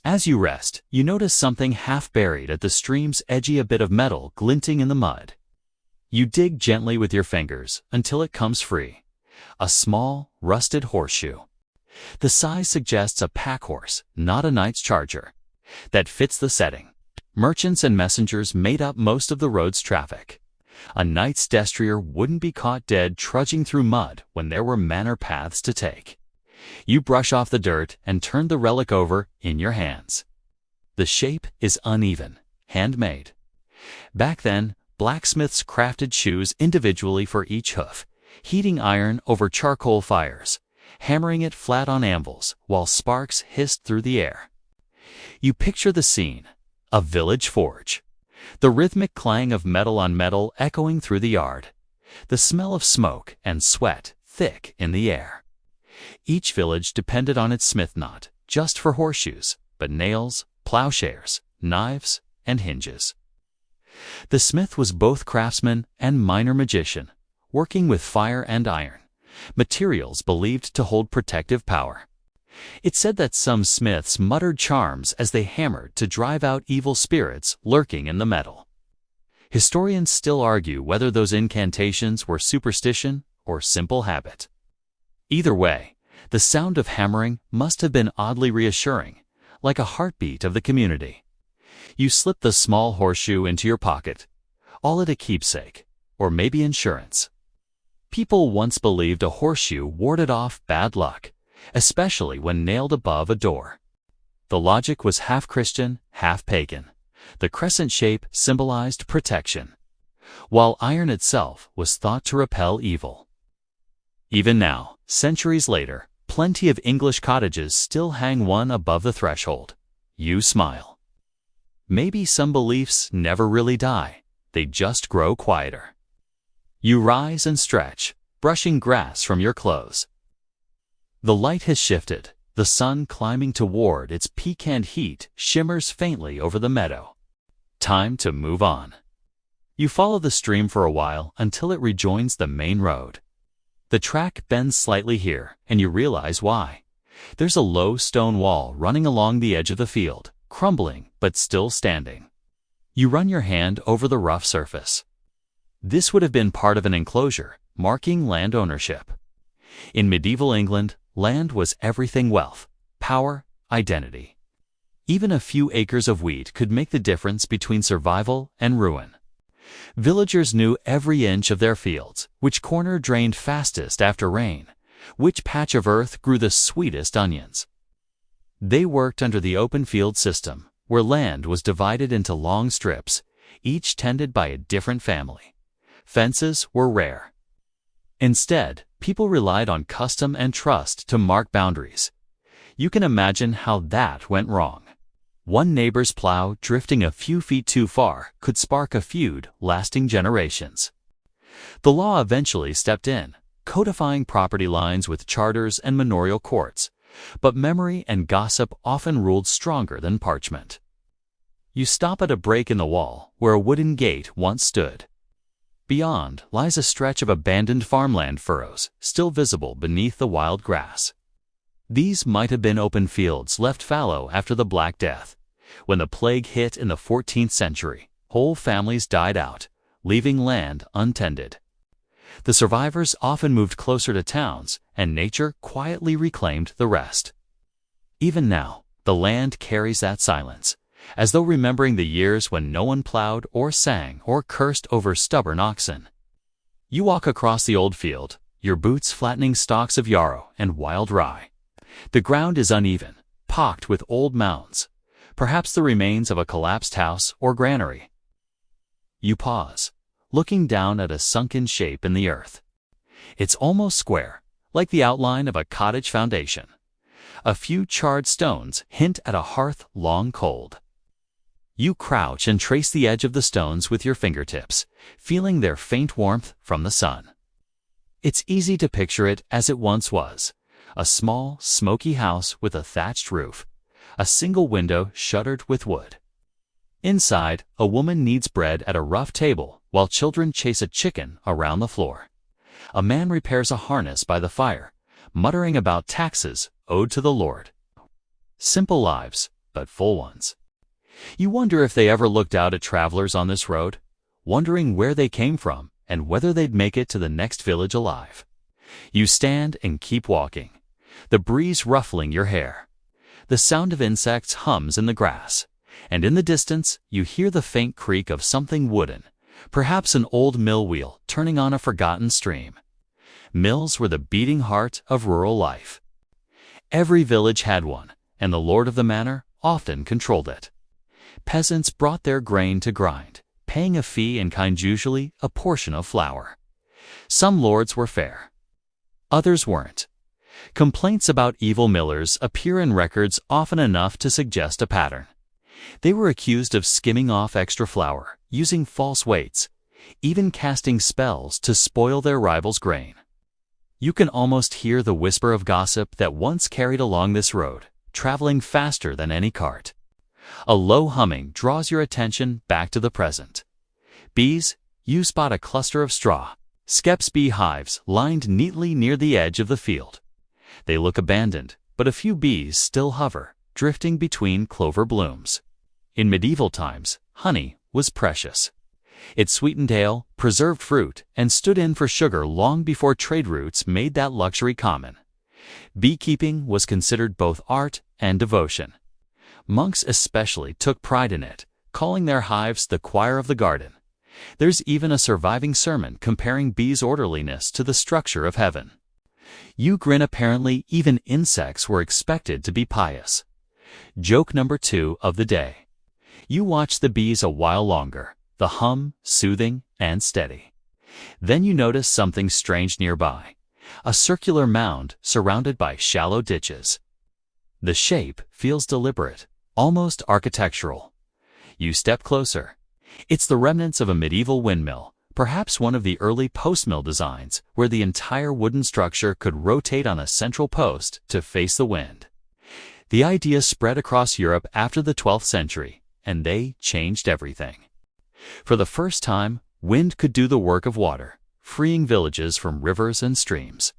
As you rest, you notice something half buried at the stream's edge, a bit of metal glinting in the mud. You dig gently with your fingers until it comes free. A small, rusted horseshoe. The size suggests a pack horse, not a knight's charger. That fits the setting. Merchants and messengers made up most of the road's traffic. A knight's destrier wouldn't be caught dead trudging through mud when there were manor paths to take. You brush off the dirt and turn the relic over in your hands. The shape is uneven, handmade. Back then, blacksmiths crafted shoes individually for each hoof, heating iron over charcoal fires, hammering it flat on anvils while sparks hissed through the air. You picture the scene, a village forge, the rhythmic clang of metal on metal echoing through the yard, the smell of smoke and sweat thick in the air. Each village depended on its smith not just for horseshoes, but nails, plowshares, knives, and hinges. The smith was both craftsman and minor magician, working with fire and iron, materials believed to hold protective power. It said that some smiths muttered charms as they hammered to drive out evil spirits lurking in the metal. Historians still argue whether those incantations were superstition or simple habit. Either way, the sound of hammering must have been oddly reassuring, like a heartbeat of the community. You slip the small horseshoe into your pocket, all it a keepsake, or maybe insurance. People once believed a horseshoe warded off bad luck, especially when nailed above a door. The logic was half Christian, half pagan. The crescent shape symbolized protection, while iron itself was thought to repel evil. Even now, centuries later, plenty of English cottages still hang one above the threshold. You smile. Maybe some beliefs never really die, they just grow quieter. You rise and stretch, brushing grass from your clothes. The light has shifted. The sun climbing toward its piquant heat shimmers faintly over the meadow. Time to move on. You follow the stream for a while until it rejoins the main road. The track bends slightly here, and you realize why. There's a low stone wall running along the edge of the field, crumbling but still standing. You run your hand over the rough surface. This would have been part of an enclosure, marking land ownership. In medieval England, land was everything: wealth, power, identity. Even a few acres of wheat could make the difference between survival and ruin. Villagers knew every inch of their fields, which corner drained fastest after rain, which patch of earth grew the sweetest onions. They worked under the open field system, where land was divided into long strips, each tended by a different family. Fences were rare. Instead, people relied on custom and trust to mark boundaries. You can imagine how that went wrong. One neighbor's plow drifting a few feet too far could spark a feud lasting generations. The law eventually stepped in, codifying property lines with charters and manorial courts, but memory and gossip often ruled stronger than parchment. You stop at a break in the wall where a wooden gate once stood. Beyond lies a stretch of abandoned farmland furrows, still visible beneath the wild grass. These might have been open fields left fallow after the Black Death. When the plague hit in the 14th century, whole families died out, leaving land untended. The survivors often moved closer to towns, and nature quietly reclaimed the rest. Even now, the land carries that silence, as though remembering the years when no one plowed or sang or cursed over stubborn oxen. You walk across the old field, your boots flattening stalks of yarrow and wild rye. The ground is uneven, pocked with old mounds, perhaps the remains of a collapsed house or granary. You pause, looking down at a sunken shape in the earth. It's almost square, like the outline of a cottage foundation. A few charred stones hint at a hearth long cold. You crouch and trace the edge of the stones with your fingertips, feeling their faint warmth from the sun. It's easy to picture it as it once was, a small, smoky house with a thatched roof, a single window shuttered with wood. Inside, a woman kneads bread at a rough table while children chase a chicken around the floor. A man repairs a harness by the fire, muttering about taxes owed to the Lord. Simple lives, but full ones. You wonder if they ever looked out at travelers on this road, wondering where they came from and whether they'd make it to the next village alive. You stand and keep walking, the breeze ruffling your hair. The sound of insects hums in the grass, and in the distance you hear the faint creak of something wooden, perhaps an old mill wheel turning on a forgotten stream. Mills were the beating heart of rural life. Every village had one, and the lord of the manor often controlled it. Peasants brought their grain to grind, paying a fee in kind, usually a portion of flour. Some lords were fair. Others weren't. Complaints about evil millers appear in records often enough to suggest a pattern. They were accused of skimming off extra flour, using false weights, even casting spells to spoil their rivals' grain. You can almost hear the whisper of gossip that once carried along this road, traveling faster than any cart. A low humming draws your attention back to the present. Bees, you spot a cluster of straw, skeps bee hives lined neatly near the edge of the field. They look abandoned, but a few bees still hover, drifting between clover blooms. In medieval times, honey was precious. It sweetened ale, preserved fruit, and stood in for sugar long before trade routes made that luxury common. Beekeeping was considered both art and devotion. Monks especially took pride in it, calling their hives the choir of the garden. There's even a surviving sermon comparing bees' orderliness to the structure of heaven. You grin. Apparently, even insects were expected to be pious. Joke number 2 of the day. You watch the bees a while longer, the hum soothing and steady. Then you notice something strange nearby, a circular mound surrounded by shallow ditches. The shape feels deliberate, almost architectural. You step closer. It's the remnants of a medieval windmill, perhaps one of the early post-mill designs where the entire wooden structure could rotate on a central post to face the wind. The idea spread across Europe after the 12th century, and they changed everything. For the first time, wind could do the work of water, freeing villages from rivers and streams.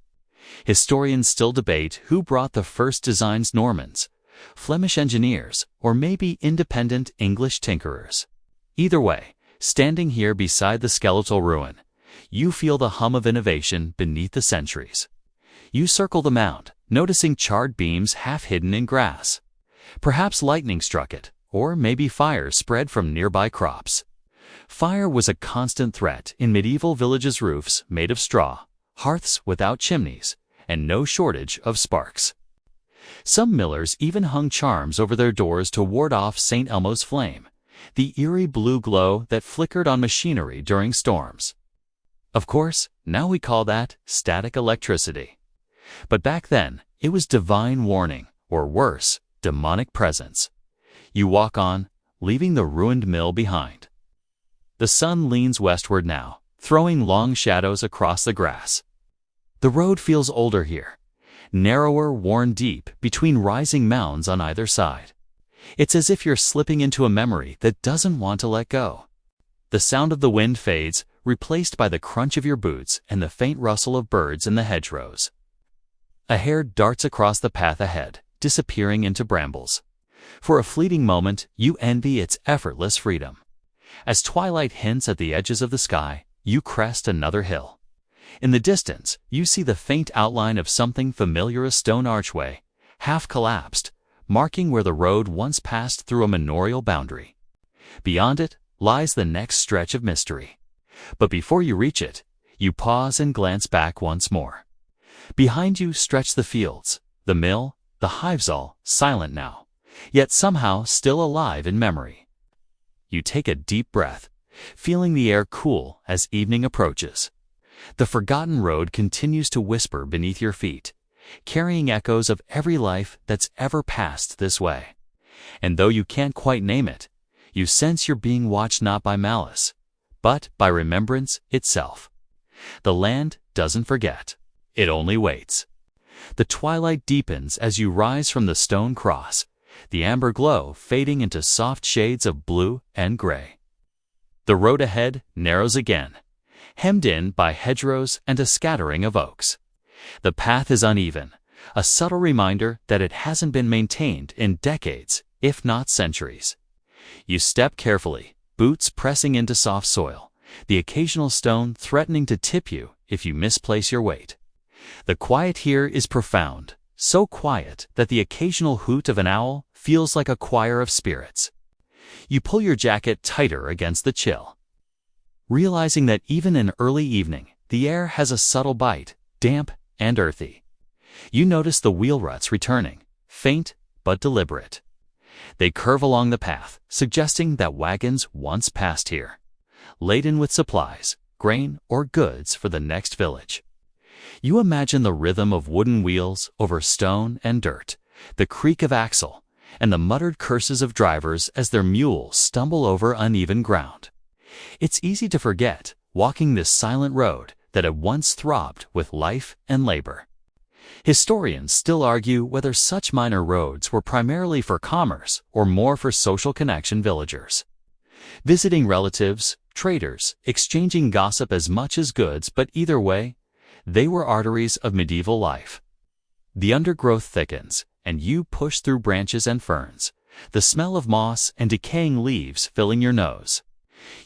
Historians still debate who brought the first designs: Normans, Flemish engineers, or maybe independent English tinkerers. Either way, standing here beside the skeletal ruin, you feel the hum of innovation beneath the centuries. You circle the mound, noticing charred beams half hidden in grass. Perhaps lightning struck it, or maybe fire spread from nearby crops. Fire was a constant threat in medieval villages' roofs made of straw, hearths without chimneys, and no shortage of sparks. Some millers even hung charms over their doors to ward off St. Elmo's flame, the eerie blue glow that flickered on machinery during storms. Of course, now we call that static electricity. But back then, it was divine warning, or worse, demonic presence. You walk on, leaving the ruined mill behind. The sun leans westward now, throwing long shadows across the grass. The road feels older here, narrower, worn deep between rising mounds on either side. It's as if you're slipping into a memory that doesn't want to let go. The sound of the wind fades, replaced by the crunch of your boots and the faint rustle of birds in the hedgerows. A hare darts across the path ahead, disappearing into brambles. For a fleeting moment, you envy its effortless freedom. As twilight hints at the edges of the sky, you crest another hill. In the distance, you see the faint outline of something familiar: a stone archway, half collapsed, marking where the road once passed through a manorial boundary. Beyond it lies the next stretch of mystery. But before you reach it, you pause and glance back once more. Behind you stretch the fields, the mill, the hives, all silent now, yet somehow still alive in memory. You take a deep breath, feeling the air cool as evening approaches. The forgotten road continues to whisper beneath your feet, carrying echoes of every life that's ever passed this way. And though you can't quite name it, you sense you're being watched not by malice, but by remembrance itself. The land doesn't forget. It only waits. The twilight deepens as you rise from the stone cross, the amber glow fading into soft shades of blue and gray. The road ahead narrows again, hemmed in by hedgerows and a scattering of oaks. The path is uneven, a subtle reminder that it hasn't been maintained in decades, if not centuries. You step carefully, boots pressing into soft soil, the occasional stone threatening to tip you if you misplace your weight. The quiet here is profound, so quiet that the occasional hoot of an owl feels like a choir of spirits. You pull your jacket tighter against the chill, realizing that even in early evening, the air has a subtle bite, damp and earthy. You notice the wheel ruts returning, faint but deliberate. They curve along the path, suggesting that wagons once passed here, laden with supplies, grain, or goods for the next village. You imagine the rhythm of wooden wheels over stone and dirt, the creak of axle, and the muttered curses of drivers as their mules stumble over uneven ground. It's easy to forget, walking this silent road, that had once throbbed with life and labor. Historians still argue whether such minor roads were primarily for commerce or more for social connection: villagers visiting relatives, traders, exchanging gossip as much as goods, but either way, they were arteries of medieval life. The undergrowth thickens, and you push through branches and ferns, the smell of moss and decaying leaves filling your nose.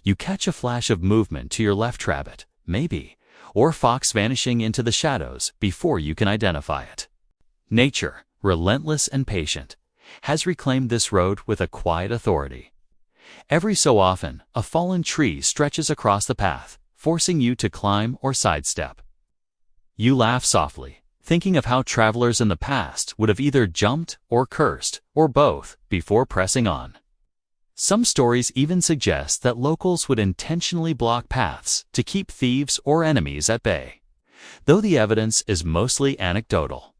You catch a flash of movement to your left: rabbit, maybe, or fox vanishing into the shadows before you can identify it. Nature, relentless and patient, has reclaimed this road with a quiet authority. Every so often, a fallen tree stretches across the path, forcing you to climb or sidestep. You laugh softly, thinking of how travelers in the past would have either jumped or cursed, or both, before pressing on. Some stories even suggest that locals would intentionally block paths to keep thieves or enemies at bay, though the evidence is mostly anecdotal.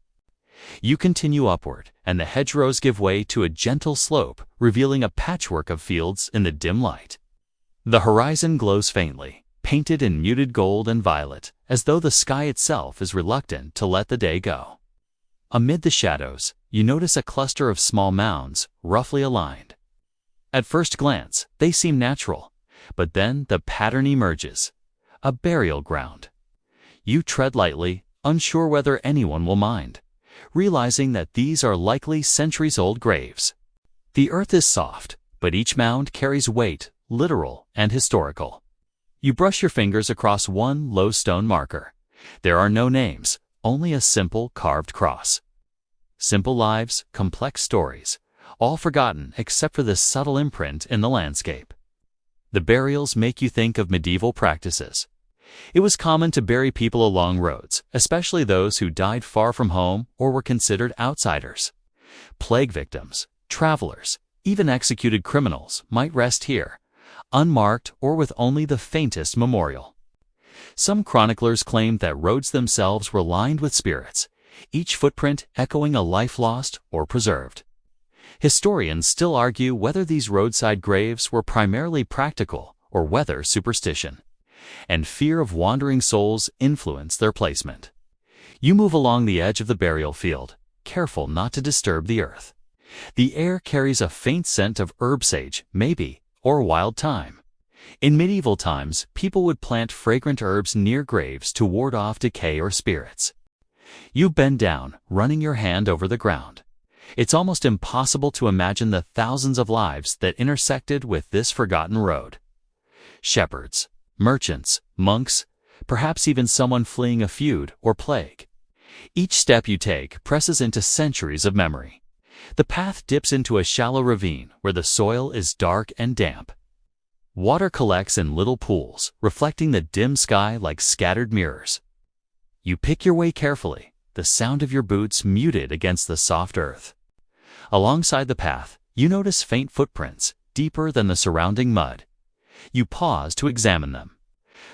You continue upward, and the hedgerows give way to a gentle slope, revealing a patchwork of fields in the dim light. The horizon glows faintly, painted in muted gold and violet, as though the sky itself is reluctant to let the day go. Amid the shadows, you notice a cluster of small mounds, roughly aligned. At first glance, they seem natural, but then the pattern emerges: a burial ground. You tread lightly, unsure whether anyone will mind, realizing that these are likely centuries-old graves. The earth is soft, but each mound carries weight, literal and historical. You brush your fingers across one low stone marker. There are no names, only a simple carved cross. Simple lives, complex stories, all forgotten except for this subtle imprint in the landscape. The burials make you think of medieval practices. It was common to bury people along roads, especially those who died far from home or were considered outsiders. Plague victims, travelers, even executed criminals might rest here, unmarked or with only the faintest memorial. Some chroniclers claimed that roads themselves were lined with spirits, each footprint echoing a life lost or preserved. Historians still argue whether these roadside graves were primarily practical or whether superstition and fear of wandering souls influenced their placement. You move along the edge of the burial field, careful not to disturb the earth. The air carries a faint scent of herb sage, maybe, or wild thyme. In medieval times, people would plant fragrant herbs near graves to ward off decay or spirits. You bend down, running your hand over the ground. It's almost impossible to imagine the thousands of lives that intersected with this forgotten road. Shepherds, merchants, monks, perhaps even someone fleeing a feud or plague. Each step you take presses into centuries of memory. The path dips into a shallow ravine where the soil is dark and damp. Water collects in little pools, reflecting the dim sky like scattered mirrors. You pick your way carefully, the sound of your boots muted against the soft earth. Alongside the path, you notice faint footprints, deeper than the surrounding mud. You pause to examine them.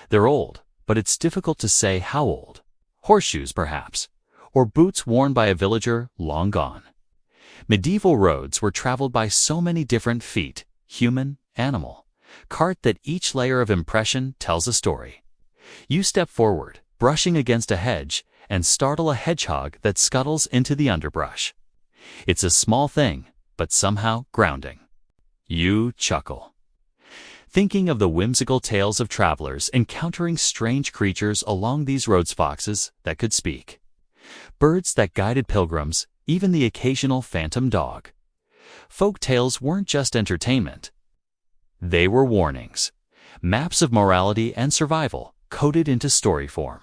They're old, but it's difficult to say how old. Horseshoes, perhaps, or boots worn by a villager long gone. Medieval roads were traveled by so many different feet, human, animal, cart, that each layer of impression tells a story. You step forward, brushing against a hedge, and startle a hedgehog that scuttles into the underbrush. It's a small thing, but somehow grounding. You chuckle, thinking of the whimsical tales of travelers encountering strange creatures along these roads, foxes that could speak, birds that guided pilgrims, even the occasional phantom dog. Folk tales weren't just entertainment. They were warnings, maps of morality and survival coded into story form.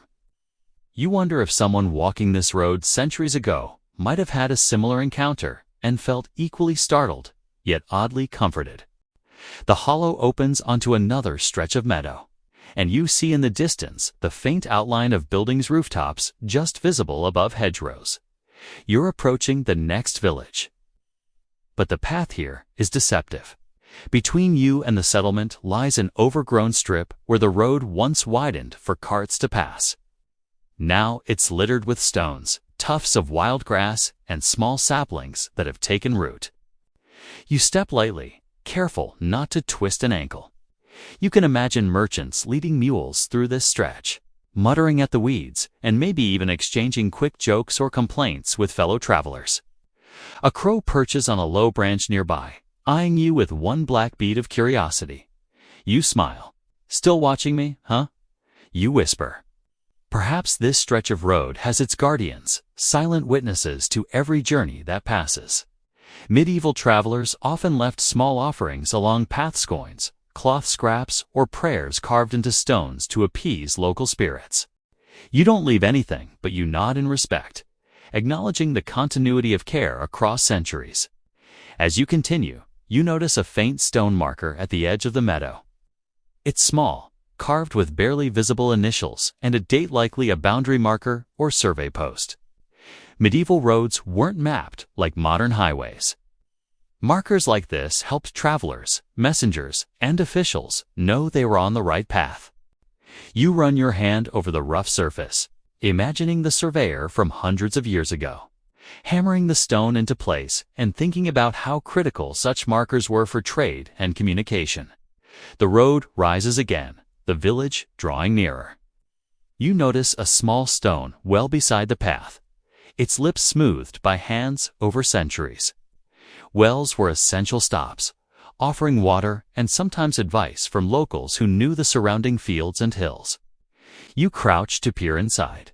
You wonder if someone walking this road centuries ago might have had a similar encounter and felt equally startled, yet oddly comforted. The hollow opens onto another stretch of meadow, and you see in the distance the faint outline of buildings' rooftops just visible above hedgerows. You're approaching the next village. But the path here is deceptive. Between you and the settlement lies an overgrown strip where the road once widened for carts to pass. Now it's littered with stones, tufts of wild grass, and small saplings that have taken root. You step lightly, careful not to twist an ankle. You can imagine merchants leading mules through this stretch, muttering at the weeds, and maybe even exchanging quick jokes or complaints with fellow travelers. A crow perches on a low branch nearby, eyeing you with one black bead of curiosity. You smile. "Still watching me, huh?" You whisper. Perhaps this stretch of road has its guardians, silent witnesses to every journey that passes. Medieval travelers often left small offerings along paths, coins, cloth scraps, or prayers carved into stones to appease local spirits. You don't leave anything, but you nod in respect, acknowledging the continuity of care across centuries. As you continue, you notice a faint stone marker at the edge of the meadow. It's small, carved with barely visible initials and a date, likely a boundary marker or survey post. Medieval roads weren't mapped like modern highways. Markers like this helped travelers, messengers, and officials know they were on the right path. You run your hand over the rough surface, imagining the surveyor from hundreds of years ago, hammering the stone into place and thinking about how critical such markers were for trade and communication. The road rises again, the village drawing nearer. You notice a small stone well beside the path, its lips smoothed by hands over centuries. Wells were essential stops, offering water and sometimes advice from locals who knew the surrounding fields and hills. You crouch to peer inside.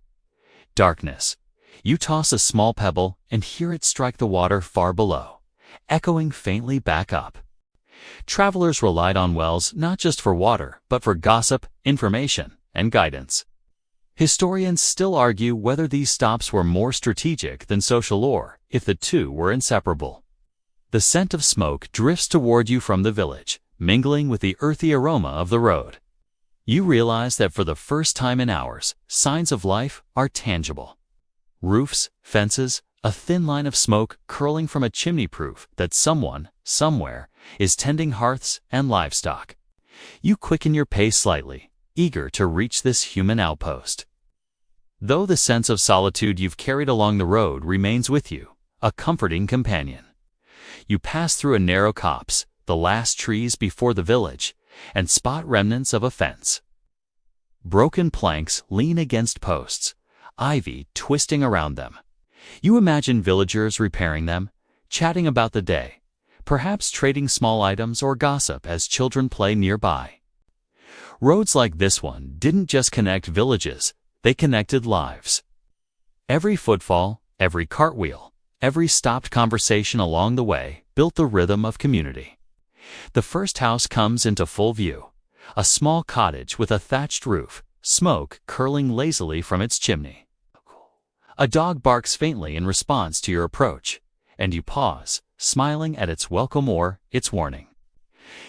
Darkness. You toss a small pebble and hear it strike the water far below, echoing faintly back up. Travelers relied on wells not just for water, but for gossip, information, and guidance. Historians still argue whether these stops were more strategic than social or if the two were inseparable. The scent of smoke drifts toward you from the village, mingling with the earthy aroma of the road. You realize that for the first time in hours, signs of life are tangible. Roofs, fences, a thin line of smoke curling from a chimney, proof that someone, somewhere, is tending hearths and livestock. You quicken your pace slightly, eager to reach this human outpost. Though the sense of solitude you've carried along the road remains with you, a comforting companion. You pass through a narrow copse, the last trees before the village, and spot remnants of a fence. Broken planks lean against posts, ivy twisting around them. You imagine villagers repairing them, chatting about the day, perhaps trading small items or gossip as children play nearby. Roads like this one didn't just connect villages, they connected lives. Every footfall, every cartwheel, every stopped conversation along the way built the rhythm of community. The first house comes into full view, a small cottage with a thatched roof, smoke curling lazily from its chimney. A dog barks faintly in response to your approach, and you pause, smiling at its welcome or its warning.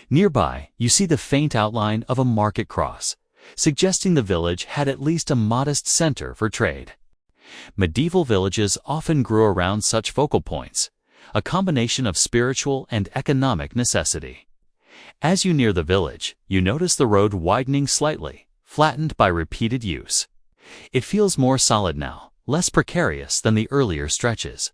Nearby, you see the faint outline of a market cross, suggesting the village had at least a modest center for trade. Medieval villages often grew around such focal points, a combination of spiritual and economic necessity. As you near the village, you notice the road widening slightly, flattened by repeated use. It feels more solid now, less precarious than the earlier stretches.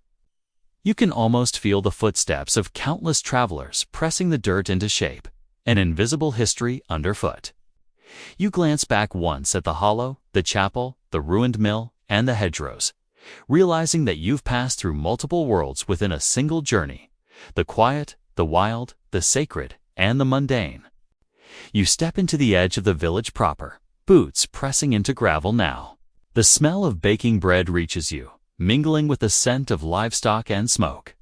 You can almost feel the footsteps of countless travelers pressing the dirt into shape, an invisible history underfoot. You glance back once at the hollow, the chapel, the ruined mill, and the hedgerows, realizing that you've passed through multiple worlds within a single journey, the quiet, the wild, the sacred, and the mundane. You step into the edge of the village proper, boots pressing into gravel now. The smell of baking bread reaches you, mingling with the scent of livestock and smoke.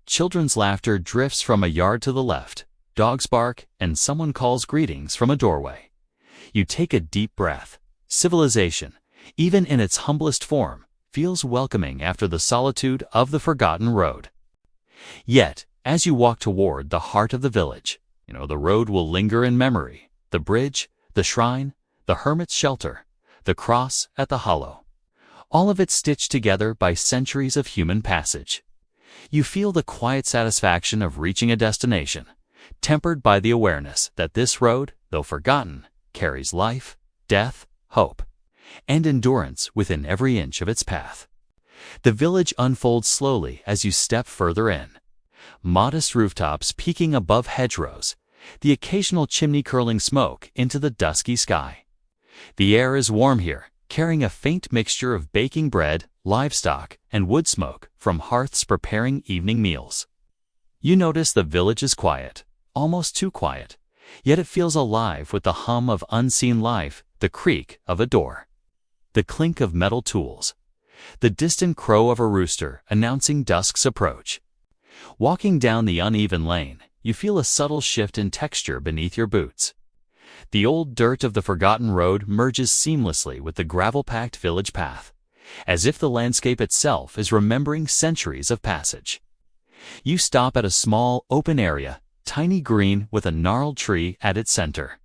Children's laughter drifts from a yard to the left, dogs bark, and someone calls greetings from a doorway. You take a deep breath. Civilization, even in its humblest form, feels welcoming after the solitude of the forgotten road. Yet, as you walk toward the heart of the village, the road will linger in memory, the bridge, the shrine, the hermit's shelter, the cross at the hollow. All of it stitched together by centuries of human passage. You feel the quiet satisfaction of reaching a destination, tempered by the awareness that this road, though forgotten, carries life, death, hope, and endurance within every inch of its path. The village unfolds slowly as you step further in. Modest rooftops peeking above hedgerows, the occasional chimney curling smoke into the dusky sky. The air is warm here, carrying a faint mixture of baking bread, livestock, and wood smoke from hearths preparing evening meals. You notice the village is quiet, almost too quiet, yet it feels alive with the hum of unseen life, the creak of a door, the clink of metal tools, the distant crow of a rooster announcing dusk's approach. Walking down the uneven lane, you feel a subtle shift in texture beneath your boots. The old dirt of the forgotten road merges seamlessly with the gravel-packed village path, as if the landscape itself is remembering centuries of passage. You stop at a small, open area, tiny green with a gnarled tree at its center.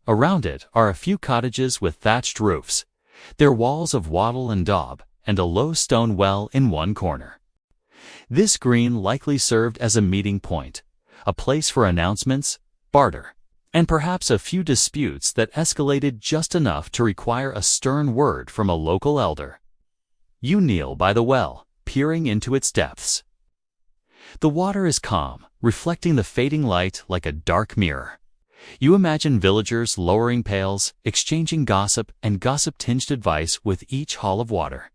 Around it are a few cottages with thatched roofs, their walls of wattle and daub, and a low stone well in one corner. This green likely served as a meeting point, a place for announcements, barter, and perhaps a few disputes that escalated just enough to require a stern word from a local elder. You kneel by the well, peering into its depths. The water is calm, reflecting the fading light like a dark mirror. You imagine villagers lowering pails, exchanging gossip and gossip-tinged advice with each haul of water.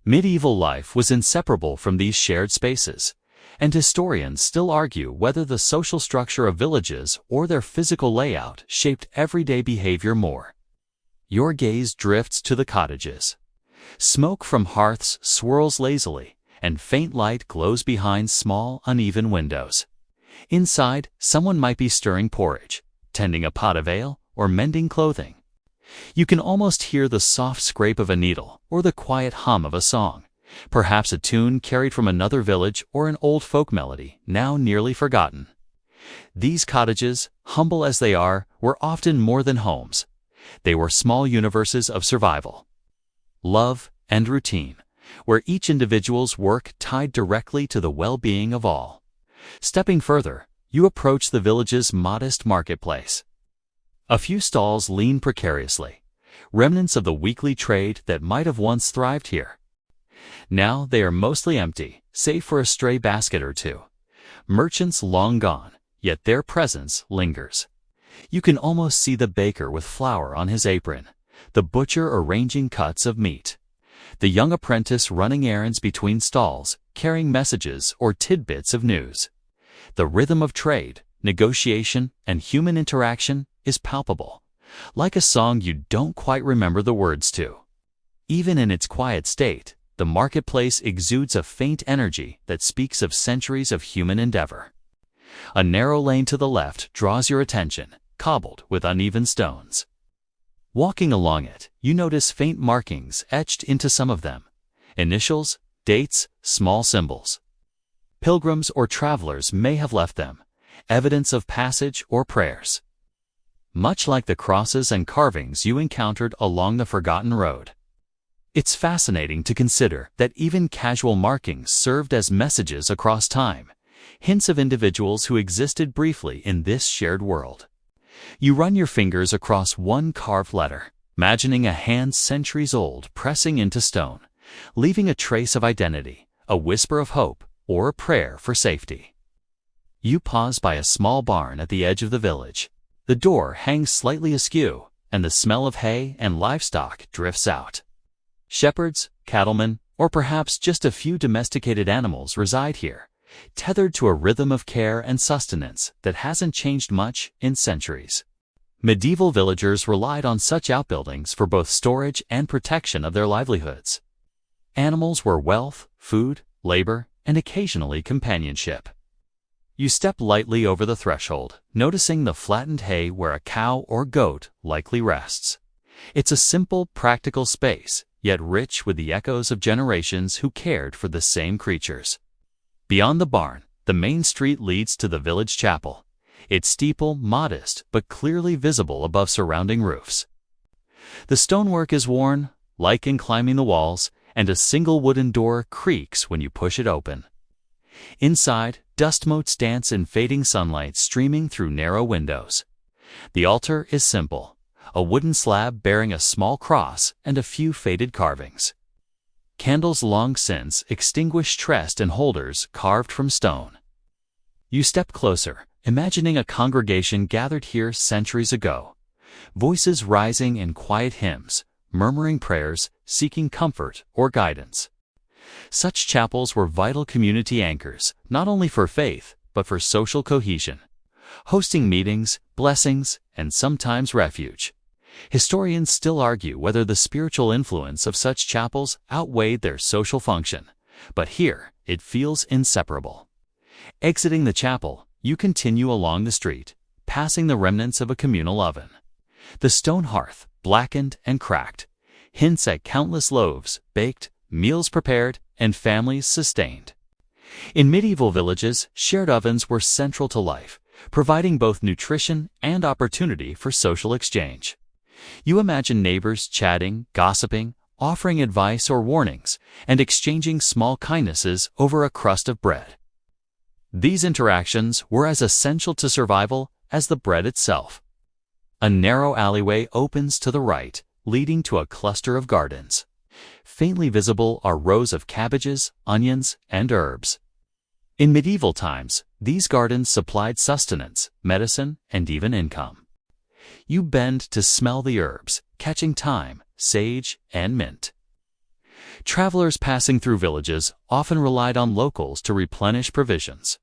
Medieval life was inseparable from these shared spaces, and historians still argue whether the social structure of villages or their physical layout shaped everyday behavior more. Your gaze drifts to the cottages. Smoke from hearths swirls lazily, and faint light glows behind small, uneven windows. Inside, someone might be stirring porridge, tending a pot of ale, or mending clothing. You can almost hear the soft scrape of a needle or the quiet hum of a song, perhaps a tune carried from another village or an old folk melody now nearly forgotten. These cottages, humble as they are, were often more than homes. They were small universes of survival, love, and routine, where each individual's work tied directly to the well-being of all. Stepping further, you approach the village's modest marketplace. A few stalls lean precariously, remnants of the weekly trade that might have once thrived here. Now they are mostly empty, save for a stray basket or two. Merchants long gone, yet their presence lingers. You can almost see the baker with flour on his apron, the butcher arranging cuts of meat, the young apprentice running errands between stalls, carrying messages or tidbits of news. The rhythm of trade, negotiation, and human interaction is palpable, like a song you don't quite remember the words to. Even in its quiet state, the marketplace exudes a faint energy that speaks of centuries of human endeavor. A narrow lane to the left draws your attention, cobbled with uneven stones. Walking along it, you notice faint markings etched into some of them. Initials, dates, small symbols. Pilgrims or travelers may have left them, evidence of passage or prayers. Much like the crosses and carvings you encountered along the forgotten road. It's fascinating to consider that even casual markings served as messages across time, hints of individuals who existed briefly in this shared world. You run your fingers across one carved letter, imagining a hand centuries old pressing into stone, leaving a trace of identity, a whisper of hope, or a prayer for safety. You pause by a small barn at the edge of the village. The door hangs slightly askew, and the smell of hay and livestock drifts out. Shepherds, cattlemen, or perhaps just a few domesticated animals reside here, tethered to a rhythm of care and sustenance that hasn't changed much in centuries. Medieval villagers relied on such outbuildings for both storage and protection of their livelihoods. Animals were wealth, food, labor, and occasionally companionship. You step lightly over the threshold, noticing the flattened hay where a cow or goat likely rests. It's a simple, practical space, yet rich with the echoes of generations who cared for the same creatures. Beyond the barn, the main street leads to the village chapel, its steeple modest but clearly visible above surrounding roofs. The stonework is worn, like in climbing the walls, and a single wooden door creaks when you push it open. Inside, dust motes dance in fading sunlight streaming through narrow windows. The altar is simple, a wooden slab bearing a small cross and a few faded carvings. Candles long since extinguished tressed and holders carved from stone. You step closer, imagining a congregation gathered here centuries ago, voices rising in quiet hymns, murmuring prayers, seeking comfort or guidance. Such chapels were vital community anchors, not only for faith, but for social cohesion, hosting meetings, blessings, and sometimes refuge. Historians still argue whether the spiritual influence of such chapels outweighed their social function, but here it feels inseparable. Exiting the chapel, you continue along the street, passing the remnants of a communal oven. The stone hearth, blackened and cracked, hints at countless loaves baked, meals prepared, and families sustained. In medieval villages, shared ovens were central to life, providing both nutrition and opportunity for social exchange. You imagine neighbors chatting, gossiping, offering advice or warnings, and exchanging small kindnesses over a crust of bread. These interactions were as essential to survival as the bread itself. A narrow alleyway opens to the right, leading to a cluster of gardens. Faintly visible are rows of cabbages, onions, and herbs. In medieval times, these gardens supplied sustenance, medicine, and even income. You bend to smell the herbs, catching thyme, sage, and mint. Travelers passing through villages often relied on locals to replenish provisions.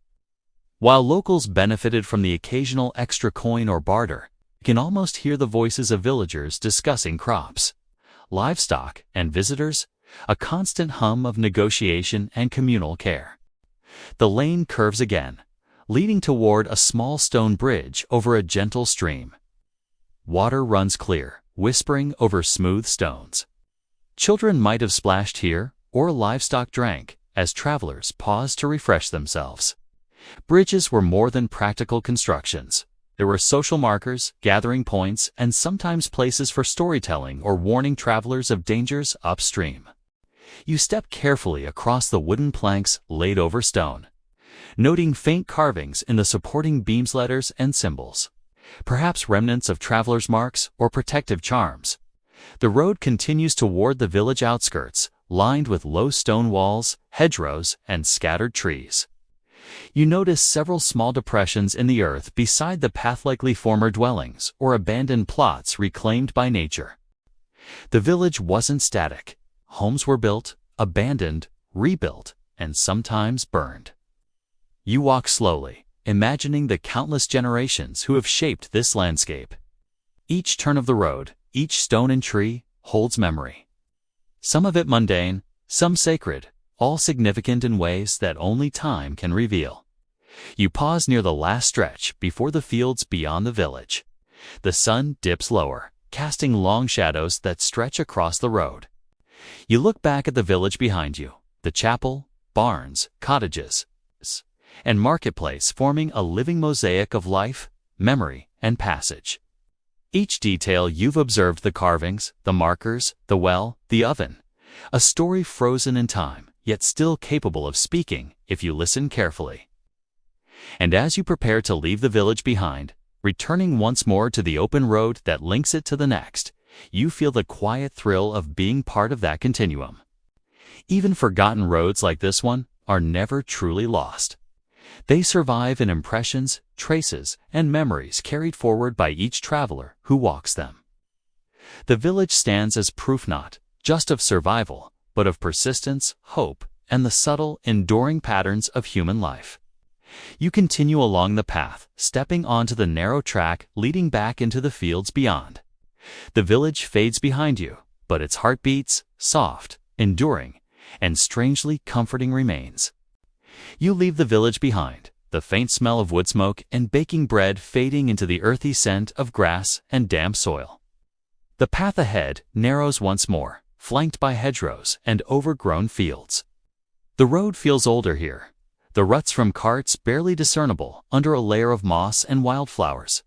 While locals benefited from the occasional extra coin or barter, you can almost hear the voices of villagers discussing crops, livestock, and visitors, a constant hum of negotiation and communal care. The lane curves again, leading toward a small stone bridge over a gentle stream. Water runs clear, whispering over smooth stones. Children might have splashed here, or livestock drank, as travelers paused to refresh themselves. Bridges were more than practical constructions. There were social markers, gathering points, and sometimes places for storytelling or warning travelers of dangers upstream. You step carefully across the wooden planks laid over stone, noting faint carvings in the supporting beams, letters, and symbols, perhaps remnants of travelers' marks or protective charms. The road continues toward the village outskirts, lined with low stone walls, hedgerows, and scattered trees. You notice several small depressions in the earth beside the path, likely former dwellings or abandoned plots reclaimed by nature. The village wasn't static. Homes were built, abandoned, rebuilt, and sometimes burned. You walk slowly, imagining the countless generations who have shaped this landscape. Each turn of the road, each stone and tree, holds memory. Some of it mundane, some sacred, all significant in ways that only time can reveal. You pause near the last stretch before the fields beyond the village. The sun dips lower, casting long shadows that stretch across the road. You look back at the village behind you, the chapel, barns, cottages, and marketplace forming a living mosaic of life, memory, and passage. Each detail you've observed: the carvings, the markers, the well, the oven, a story frozen in time, yet still capable of speaking if you listen carefully. And as you prepare to leave the village behind, returning once more to the open road that links it to the next, you feel the quiet thrill of being part of that continuum. Even forgotten roads like this one are never truly lost. They survive in impressions, traces, and memories carried forward by each traveler who walks them. The village stands as proof not just of survival, but of persistence, hope, and the subtle, enduring patterns of human life. You continue along the path, stepping onto the narrow track leading back into the fields beyond. The village fades behind you, but its heartbeats, soft, enduring, and strangely comforting, remains. You leave the village behind, the faint smell of wood smoke and baking bread fading into the earthy scent of grass and damp soil. The path ahead narrows once more, flanked by hedgerows and overgrown fields. The road feels older here, the ruts from carts barely discernible under a layer of moss and wildflowers.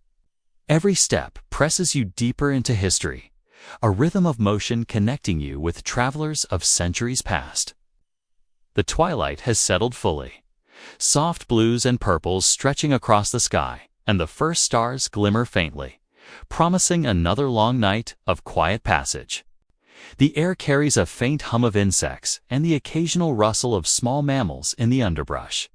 Every step presses you deeper into history, a rhythm of motion connecting you with travelers of centuries past. The twilight has settled fully, soft blues and purples stretching across the sky, and the first stars glimmer faintly, promising another long night of quiet passage. The air carries a faint hum of insects and the occasional rustle of small mammals in the underbrush.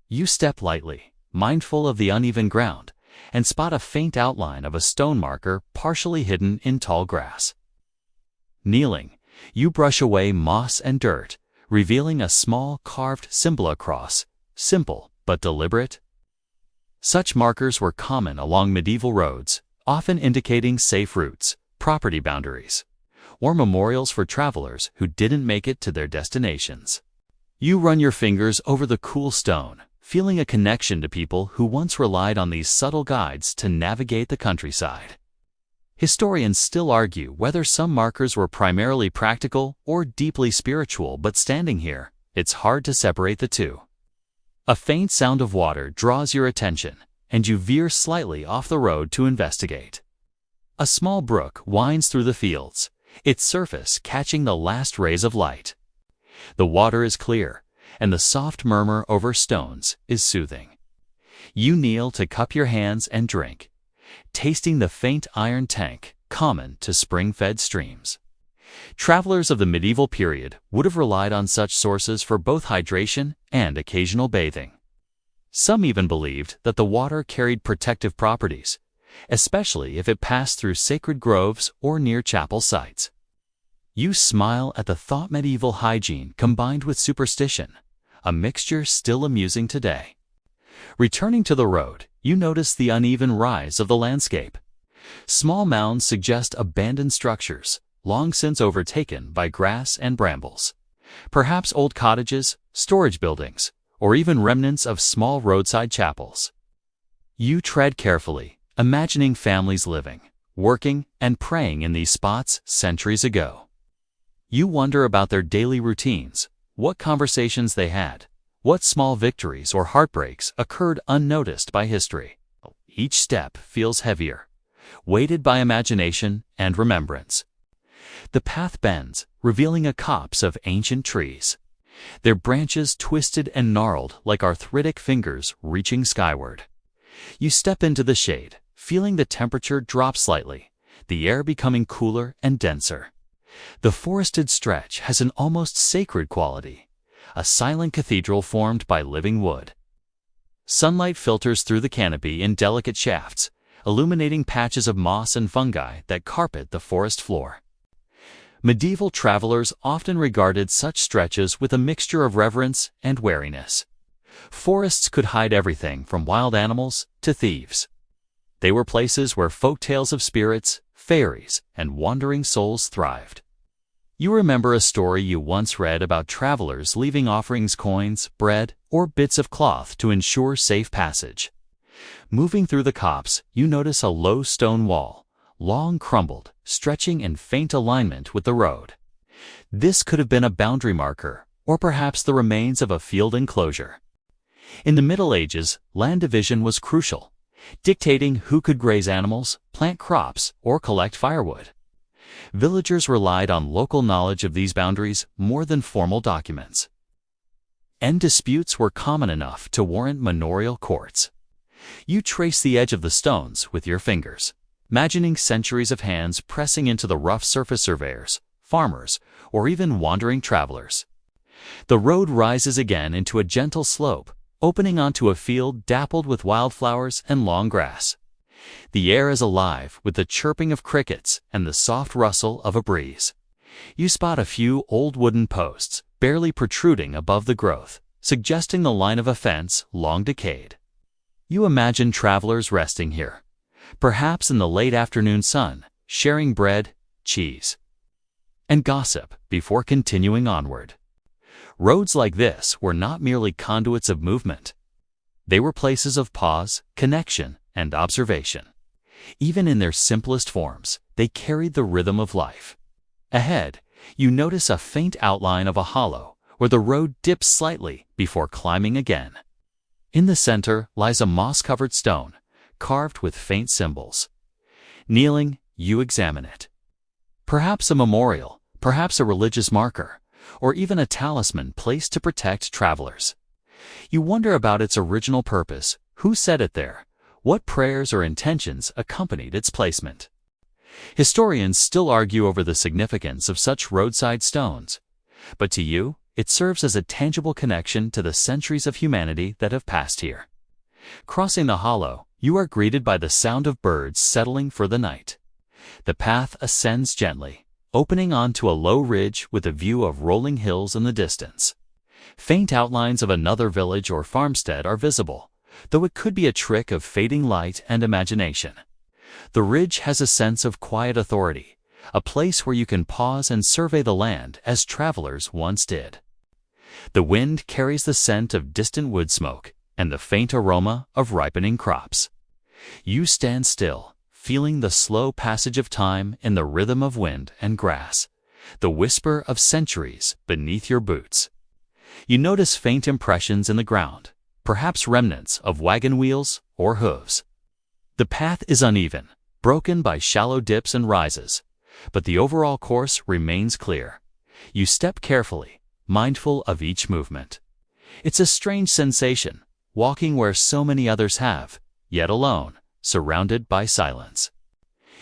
You step lightly, mindful of the uneven ground, and spot a faint outline of a stone marker partially hidden in tall grass. Kneeling, you brush away moss and dirt, revealing a small carved symbol across, simple but deliberate. Such markers were common along medieval roads, often indicating safe routes, property boundaries, or memorials for travelers who didn't make it to their destinations. You run your fingers over the cool stone, feeling a connection to people who once relied on these subtle guides to navigate the countryside. Historians still argue whether some markers were primarily practical or deeply spiritual, but standing here, it's hard to separate the two. A faint sound of water draws your attention, and you veer slightly off the road to investigate. A small brook winds through the fields, its surface catching the last rays of light. The water is clear, and the soft murmur over stones is soothing. You kneel to cup your hands and drink, tasting the faint iron tank common to spring-fed streams. Travelers of the medieval period would have relied on such sources for both hydration and occasional bathing. Some even believed that the water carried protective properties, especially if it passed through sacred groves or near chapel sites. You smile at the thought medieval hygiene combined with superstition, a mixture still amusing today. Returning to the road, you notice the uneven rise of the landscape. Small mounds suggest abandoned structures, long since overtaken by grass and brambles. Perhaps old cottages, storage buildings, or even remnants of small roadside chapels. You tread carefully, imagining families living, working, and praying in these spots centuries ago. You wonder about their daily routines, what conversations they had, what small victories or heartbreaks occurred unnoticed by history. Each step feels heavier, weighted by imagination and remembrance. The path bends, revealing a copse of ancient trees, their branches twisted and gnarled like arthritic fingers reaching skyward. You step into the shade, feeling the temperature drop slightly, the air becoming cooler and denser. The forested stretch has an almost sacred quality, a silent cathedral formed by living wood. Sunlight filters through the canopy in delicate shafts, illuminating patches of moss and fungi that carpet the forest floor. Medieval travelers often regarded such stretches with a mixture of reverence and wariness. Forests could hide everything from wild animals to thieves. They were places where folk tales of spirits, fairies, and wandering souls thrived. You remember a story you once read about travelers leaving offerings, coins, bread, or bits of cloth to ensure safe passage. Moving through the copse, you notice a low stone wall, long crumbled, stretching in faint alignment with the road. This could have been a boundary marker, or perhaps the remains of a field enclosure. In the Middle Ages, land division was crucial, dictating who could graze animals, plant crops, or collect firewood. Villagers relied on local knowledge of these boundaries more than formal documents. And disputes were common enough to warrant manorial courts. You trace the edge of the stones with your fingers, imagining centuries of hands pressing into the rough surface surveyors, farmers, or even wandering travelers. The road rises again into a gentle slope, opening onto a field dappled with wildflowers and long grass. The air is alive with the chirping of crickets and the soft rustle of a breeze. You spot a few old wooden posts, barely protruding above the growth, suggesting the line of a fence long decayed. You imagine travelers resting here, perhaps in the late afternoon sun, sharing bread, cheese, and gossip before continuing onward. Roads like this were not merely conduits of movement. They were places of pause, connection, and observation. Even in their simplest forms, they carried the rhythm of life. Ahead, you notice a faint outline of a hollow where the road dips slightly before climbing again. In the center lies a moss-covered stone, carved with faint symbols. Kneeling, you examine it. Perhaps a memorial, perhaps a religious marker, or even a talisman placed to protect travelers. You wonder about its original purpose, who set it there, what prayers or intentions accompanied its placement. Historians still argue over the significance of such roadside stones, but to you, it serves as a tangible connection to the centuries of humanity that have passed here. Crossing the hollow, you are greeted by the sound of birds settling for the night. The path ascends gently, opening onto a low ridge with a view of rolling hills in the distance. Faint outlines of another village or farmstead are visible, though it could be a trick of fading light and imagination. The ridge has a sense of quiet authority, a place where you can pause and survey the land as travelers once did. The wind carries the scent of distant wood smoke and the faint aroma of ripening crops. You stand still, feeling the slow passage of time in the rhythm of wind and grass, the whisper of centuries beneath your boots. You notice faint impressions in the ground, perhaps remnants of wagon wheels or hooves. The path is uneven, broken by shallow dips and rises, but the overall course remains clear. You step carefully, mindful of each movement. It's a strange sensation, walking where so many others have, yet alone, surrounded by silence.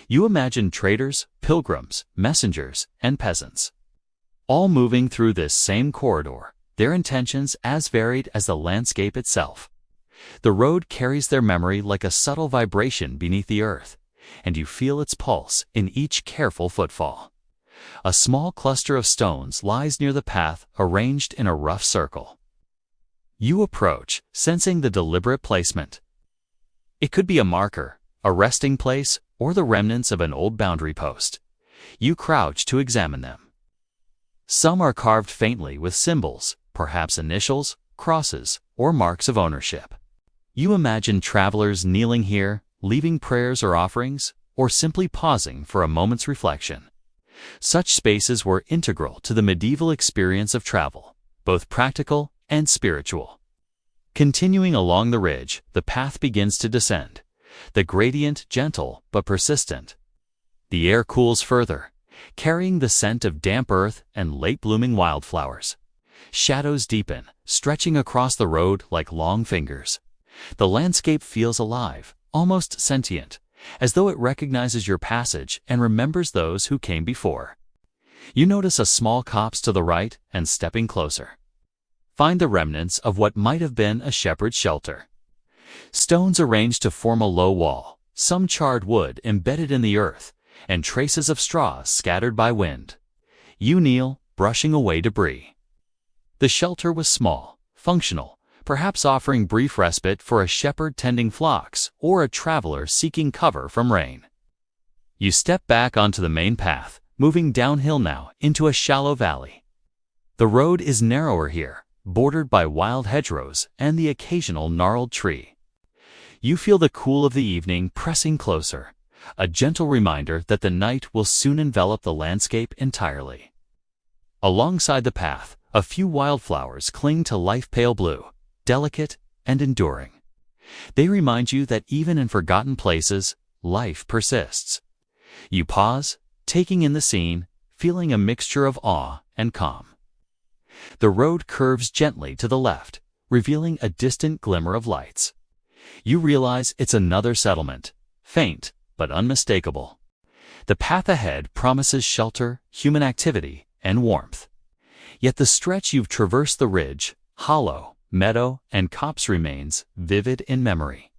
You imagine traders, pilgrims, messengers, and peasants, all moving through this same corridor, their intentions as varied as the landscape itself. The road carries their memory like a subtle vibration beneath the earth, and you feel its pulse in each careful footfall. A small cluster of stones lies near the path, arranged in a rough circle. You approach, sensing the deliberate placement. It could be a marker, a resting place, or the remnants of an old boundary post. You crouch to examine them. Some are carved faintly with symbols, perhaps initials, crosses, or marks of ownership. You imagine travelers kneeling here, leaving prayers or offerings, or simply pausing for a moment's reflection. Such spaces were integral to the medieval experience of travel, both practical and spiritual. Continuing along the ridge, the path begins to descend, the gradient gentle but persistent. The air cools further, carrying the scent of damp earth and late-blooming wildflowers. Shadows deepen, stretching across the road like long fingers. The landscape feels alive, almost sentient, as though it recognizes your passage and remembers those who came before. You notice a small copse to the right, and stepping closer, find the remnants of what might have been a shepherd's shelter. Stones arranged to form a low wall, some charred wood embedded in the earth, and traces of straw scattered by wind. You kneel, brushing away debris. The shelter was small, functional, perhaps offering brief respite for a shepherd tending flocks or a traveler seeking cover from rain. You step back onto the main path, moving downhill now into a shallow valley. The road is narrower here, bordered by wild hedgerows and the occasional gnarled tree. You feel the cool of the evening pressing closer, a gentle reminder that the night will soon envelop the landscape entirely. Alongside the path, a few wildflowers cling to life pale blue, delicate and enduring. They remind you that even in forgotten places, life persists. You pause, taking in the scene, feeling a mixture of awe and calm. The road curves gently to the left, revealing a distant glimmer of lights. You realize it's another settlement, faint but unmistakable. The path ahead promises shelter, human activity, and warmth. Yet the stretch you've traversed, the ridge, hollow, meadow, and copse, remains vivid in memory.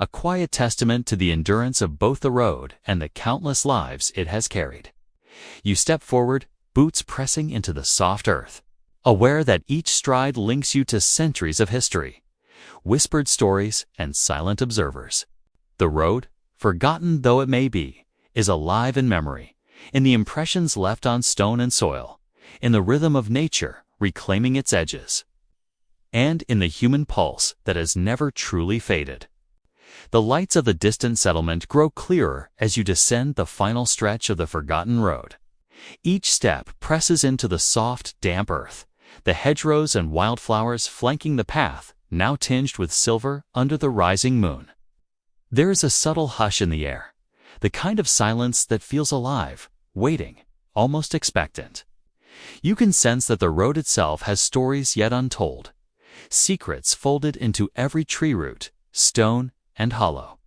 A quiet testament to the endurance of both the road and the countless lives it has carried. You step forward, boots pressing into the soft earth, aware that each stride links you to centuries of history, whispered stories, and silent observers. The road, forgotten though it may be, is alive in memory, in the impressions left on stone and soil, in the rhythm of nature reclaiming its edges, and in the human pulse that has never truly faded. The lights of the distant settlement grow clearer as you descend the final stretch of the forgotten road. Each step presses into the soft, damp earth, the hedgerows and wildflowers flanking the path, now tinged with silver under the rising moon. There is a subtle hush in the air, the kind of silence that feels alive, waiting, almost expectant. You can sense that the road itself has stories yet untold, secrets folded into every tree root, stone, and hollow.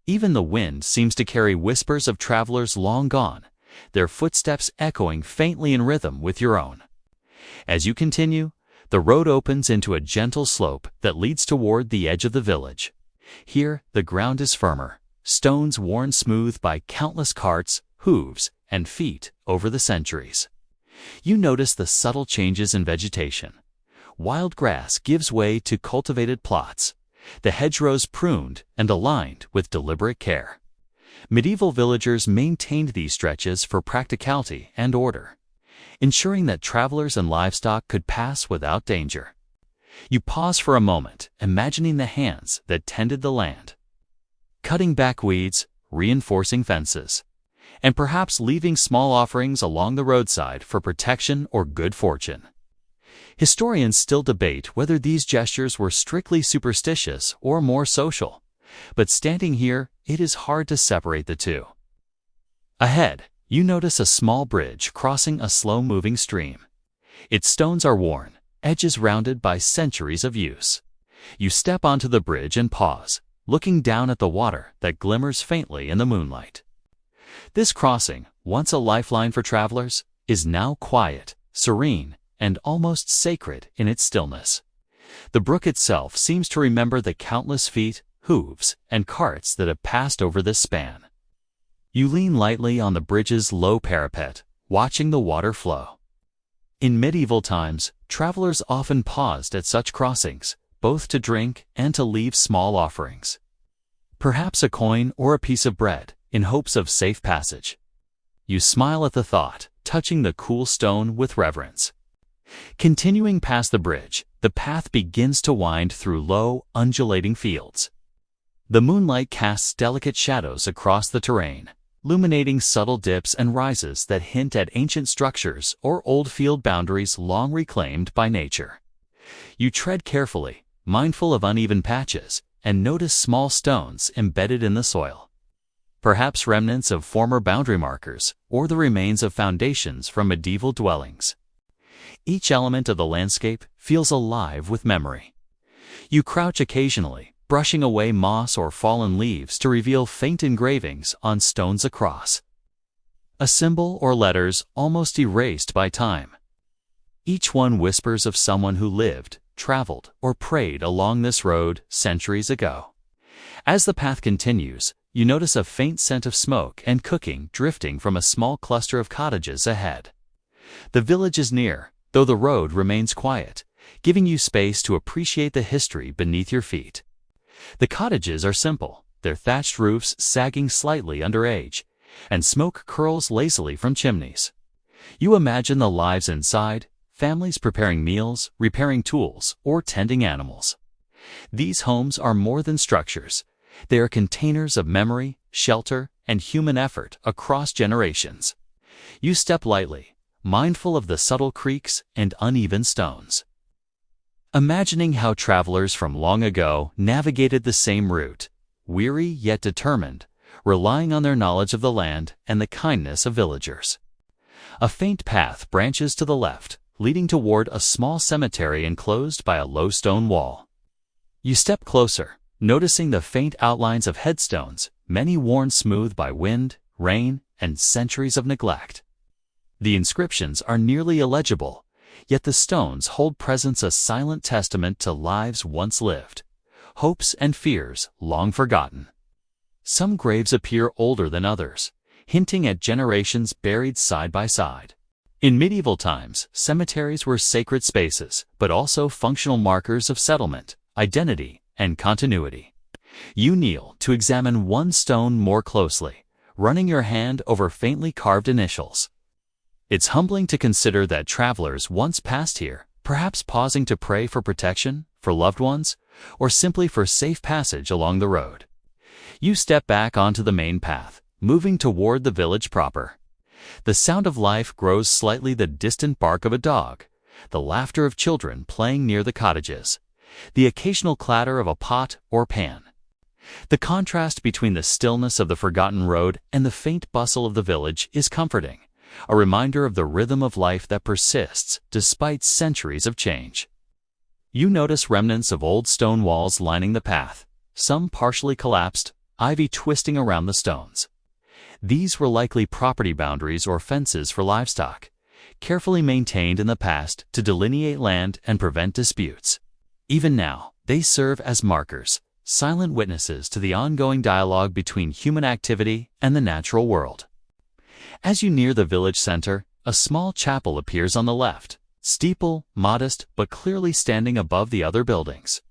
Even the wind seems to carry whispers of travelers long gone, their footsteps echoing faintly in rhythm with your own. As you continue, the road opens into a gentle slope that leads toward the edge of the village. Here, the ground is firmer, stones worn smooth by countless carts, hooves, and feet over the centuries. You notice the subtle changes in vegetation. Wild grass gives way to cultivated plots, the hedgerows pruned and aligned with deliberate care. Medieval villagers maintained these stretches for practicality and order, ensuring that travelers and livestock could pass without danger. You pause for a moment, imagining the hands that tended the land, cutting back weeds, reinforcing fences, and perhaps leaving small offerings along the roadside for protection or good fortune. Historians still debate whether these gestures were strictly superstitious or more social, but standing here, it is hard to separate the two. Ahead, you notice a small bridge crossing a slow-moving stream. Its stones are worn, edges rounded by centuries of use. You step onto the bridge and pause, looking down at the water that glimmers faintly in the moonlight. This crossing, once a lifeline for travelers, is now quiet, serene, and almost sacred in its stillness. The brook itself seems to remember the countless feet, hooves, and carts that have passed over this span. You lean lightly on the bridge's low parapet, watching the water flow. In medieval times, travelers often paused at such crossings, both to drink and to leave small offerings. Perhaps a coin or a piece of bread, in hopes of safe passage. You smile at the thought, touching the cool stone with reverence. Continuing past the bridge, the path begins to wind through low, undulating fields. The moonlight casts delicate shadows across the terrain, illuminating subtle dips and rises that hint at ancient structures or old field boundaries long reclaimed by nature. You tread carefully, mindful of uneven patches, and notice small stones embedded in the soil. Perhaps remnants of former boundary markers or the remains of foundations from medieval dwellings. Each element of the landscape feels alive with memory. You crouch occasionally, brushing away moss or fallen leaves to reveal faint engravings on stones across. A symbol or letters almost erased by time. Each one whispers of someone who lived, traveled, or prayed along this road centuries ago. As the path continues, you notice a faint scent of smoke and cooking drifting from a small cluster of cottages ahead. The village is near, though the road remains quiet, giving you space to appreciate the history beneath your feet. The cottages are simple, their thatched roofs sagging slightly under age, and smoke curls lazily from chimneys. You imagine the lives inside, families preparing meals, repairing tools, or tending animals. These homes are more than structures. They are containers of memory, shelter, and human effort across generations. You step lightly, mindful of the subtle creaks and uneven stones. Imagining how travelers from long ago navigated the same route, weary yet determined, relying on their knowledge of the land and the kindness of villagers. A faint path branches to the left, leading toward a small cemetery enclosed by a low stone wall. You step closer, noticing the faint outlines of headstones, many worn smooth by wind, rain, and centuries of neglect. The inscriptions are nearly illegible, yet the stones hold presence, a silent testament to lives once lived, hopes and fears long forgotten. Some graves appear older than others, hinting at generations buried side by side. In medieval times, cemeteries were sacred spaces, but also functional markers of settlement, identity, and continuity. You kneel to examine one stone more closely, running your hand over faintly carved initials. It's humbling to consider that travelers once passed here, perhaps pausing to pray for protection, for loved ones, or simply for safe passage along the road. You step back onto the main path, moving toward the village proper. The sound of life grows slightly, the distant bark of a dog, the laughter of children playing near the cottages, the occasional clatter of a pot or pan. The contrast between the stillness of the forgotten road and the faint bustle of the village is comforting, a reminder of the rhythm of life that persists despite centuries of change. You notice remnants of old stone walls lining the path, some partially collapsed, ivy twisting around the stones. These were likely property boundaries or fences for livestock, carefully maintained in the past to delineate land and prevent disputes. Even now, they serve as markers, silent witnesses to the ongoing dialogue between human activity and the natural world. As you near the village center, a small chapel appears on the left, steeple, modest, but clearly standing above the other buildings.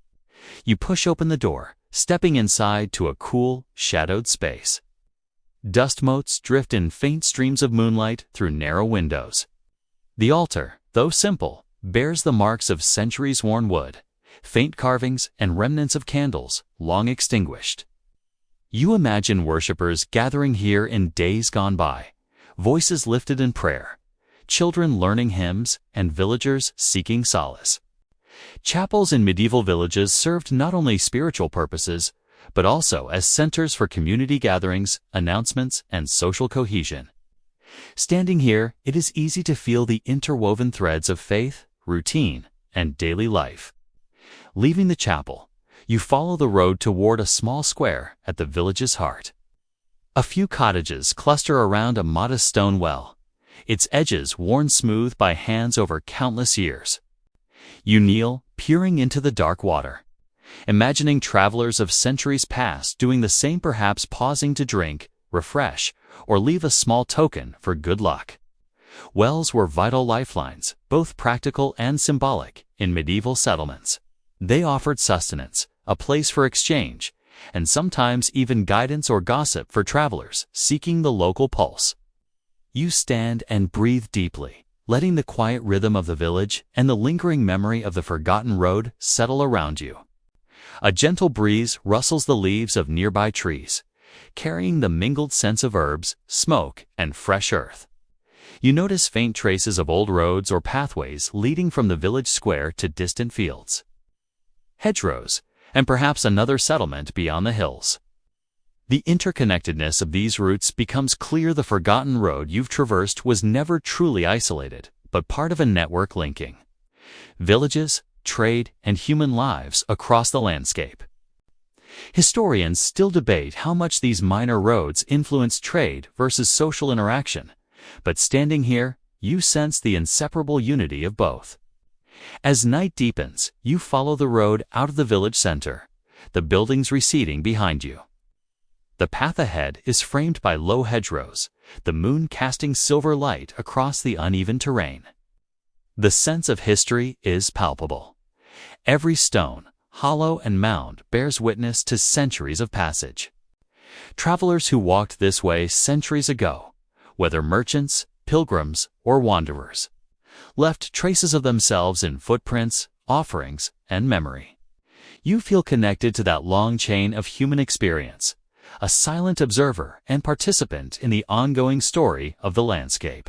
You push open the door, stepping inside to a cool, shadowed space. Dust motes drift in faint streams of moonlight through narrow windows. The altar, though simple, bears the marks of centuries-worn wood, faint carvings, and remnants of candles long extinguished. You imagine worshippers gathering here in days gone by, voices lifted in prayer, children learning hymns and villagers seeking solace. Chapels in medieval villages served not only spiritual purposes, but also as centers for community gatherings, announcements, and social cohesion. Standing here, it is easy to feel the interwoven threads of faith, routine, and daily life. Leaving the chapel, you follow the road toward a small square at the village's heart. A few cottages cluster around a modest stone well, its edges worn smooth by hands over countless years. You kneel, peering into the dark water, imagining travelers of centuries past doing the same, perhaps pausing to drink, refresh, or leave a small token for good luck. Wells were vital lifelines, both practical and symbolic, in medieval settlements. They offered sustenance, a place for exchange, and sometimes even guidance or gossip for travelers seeking the local pulse. You stand and breathe deeply, letting the quiet rhythm of the village and the lingering memory of the forgotten road settle around you. A gentle breeze rustles the leaves of nearby trees, carrying the mingled scents of herbs, smoke, and fresh earth. You notice faint traces of old roads or pathways leading from the village square to distant fields, hedgerows, and perhaps another settlement beyond the hills. The interconnectedness of these routes becomes clear. The forgotten road you've traversed was never truly isolated, but part of a network linking villages, trade, and human lives across the landscape. Historians still debate how much these minor roads influenced trade versus social interaction, but standing here, you sense the inseparable unity of both. As night deepens, you follow the road out of the village center, the buildings receding behind you. The path ahead is framed by low hedgerows, the moon casting silver light across the uneven terrain. The sense of history is palpable. Every stone, hollow, and mound bears witness to centuries of passage. Travelers who walked this way centuries ago, whether merchants, pilgrims, or wanderers, left traces of themselves in footprints, offerings, and memory. You feel connected to that long chain of human experience, a silent observer and participant in the ongoing story of the landscape.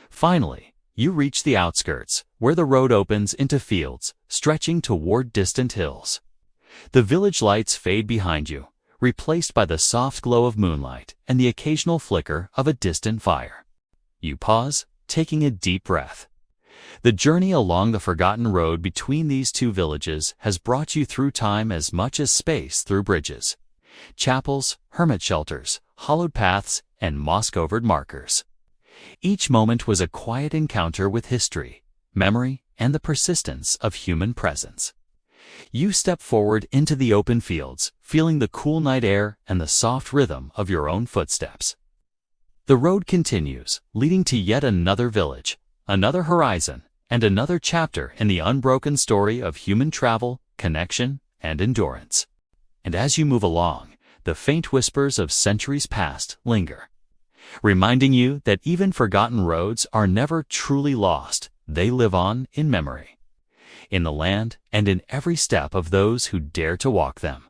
Finally, you reach the outskirts, where the road opens into fields stretching toward distant hills. The village lights fade behind you, replaced by the soft glow of moonlight and the occasional flicker of a distant fire. You pause, taking a deep breath. The journey along the forgotten road between these two villages has brought you through time as much as space through bridges, chapels, hermit shelters, hollowed paths, and moss-covered markers. Each moment was a quiet encounter with history, memory, and the persistence of human presence. You step forward into the open fields, feeling the cool night air and the soft rhythm of your own footsteps. The road continues, leading to yet another village, another horizon, and another chapter in the unbroken story of human travel, connection, and endurance. And as you move along, the faint whispers of centuries past linger, reminding you that even forgotten roads are never truly lost. They live on in memory, in the land, and in every step of those who dare to walk them.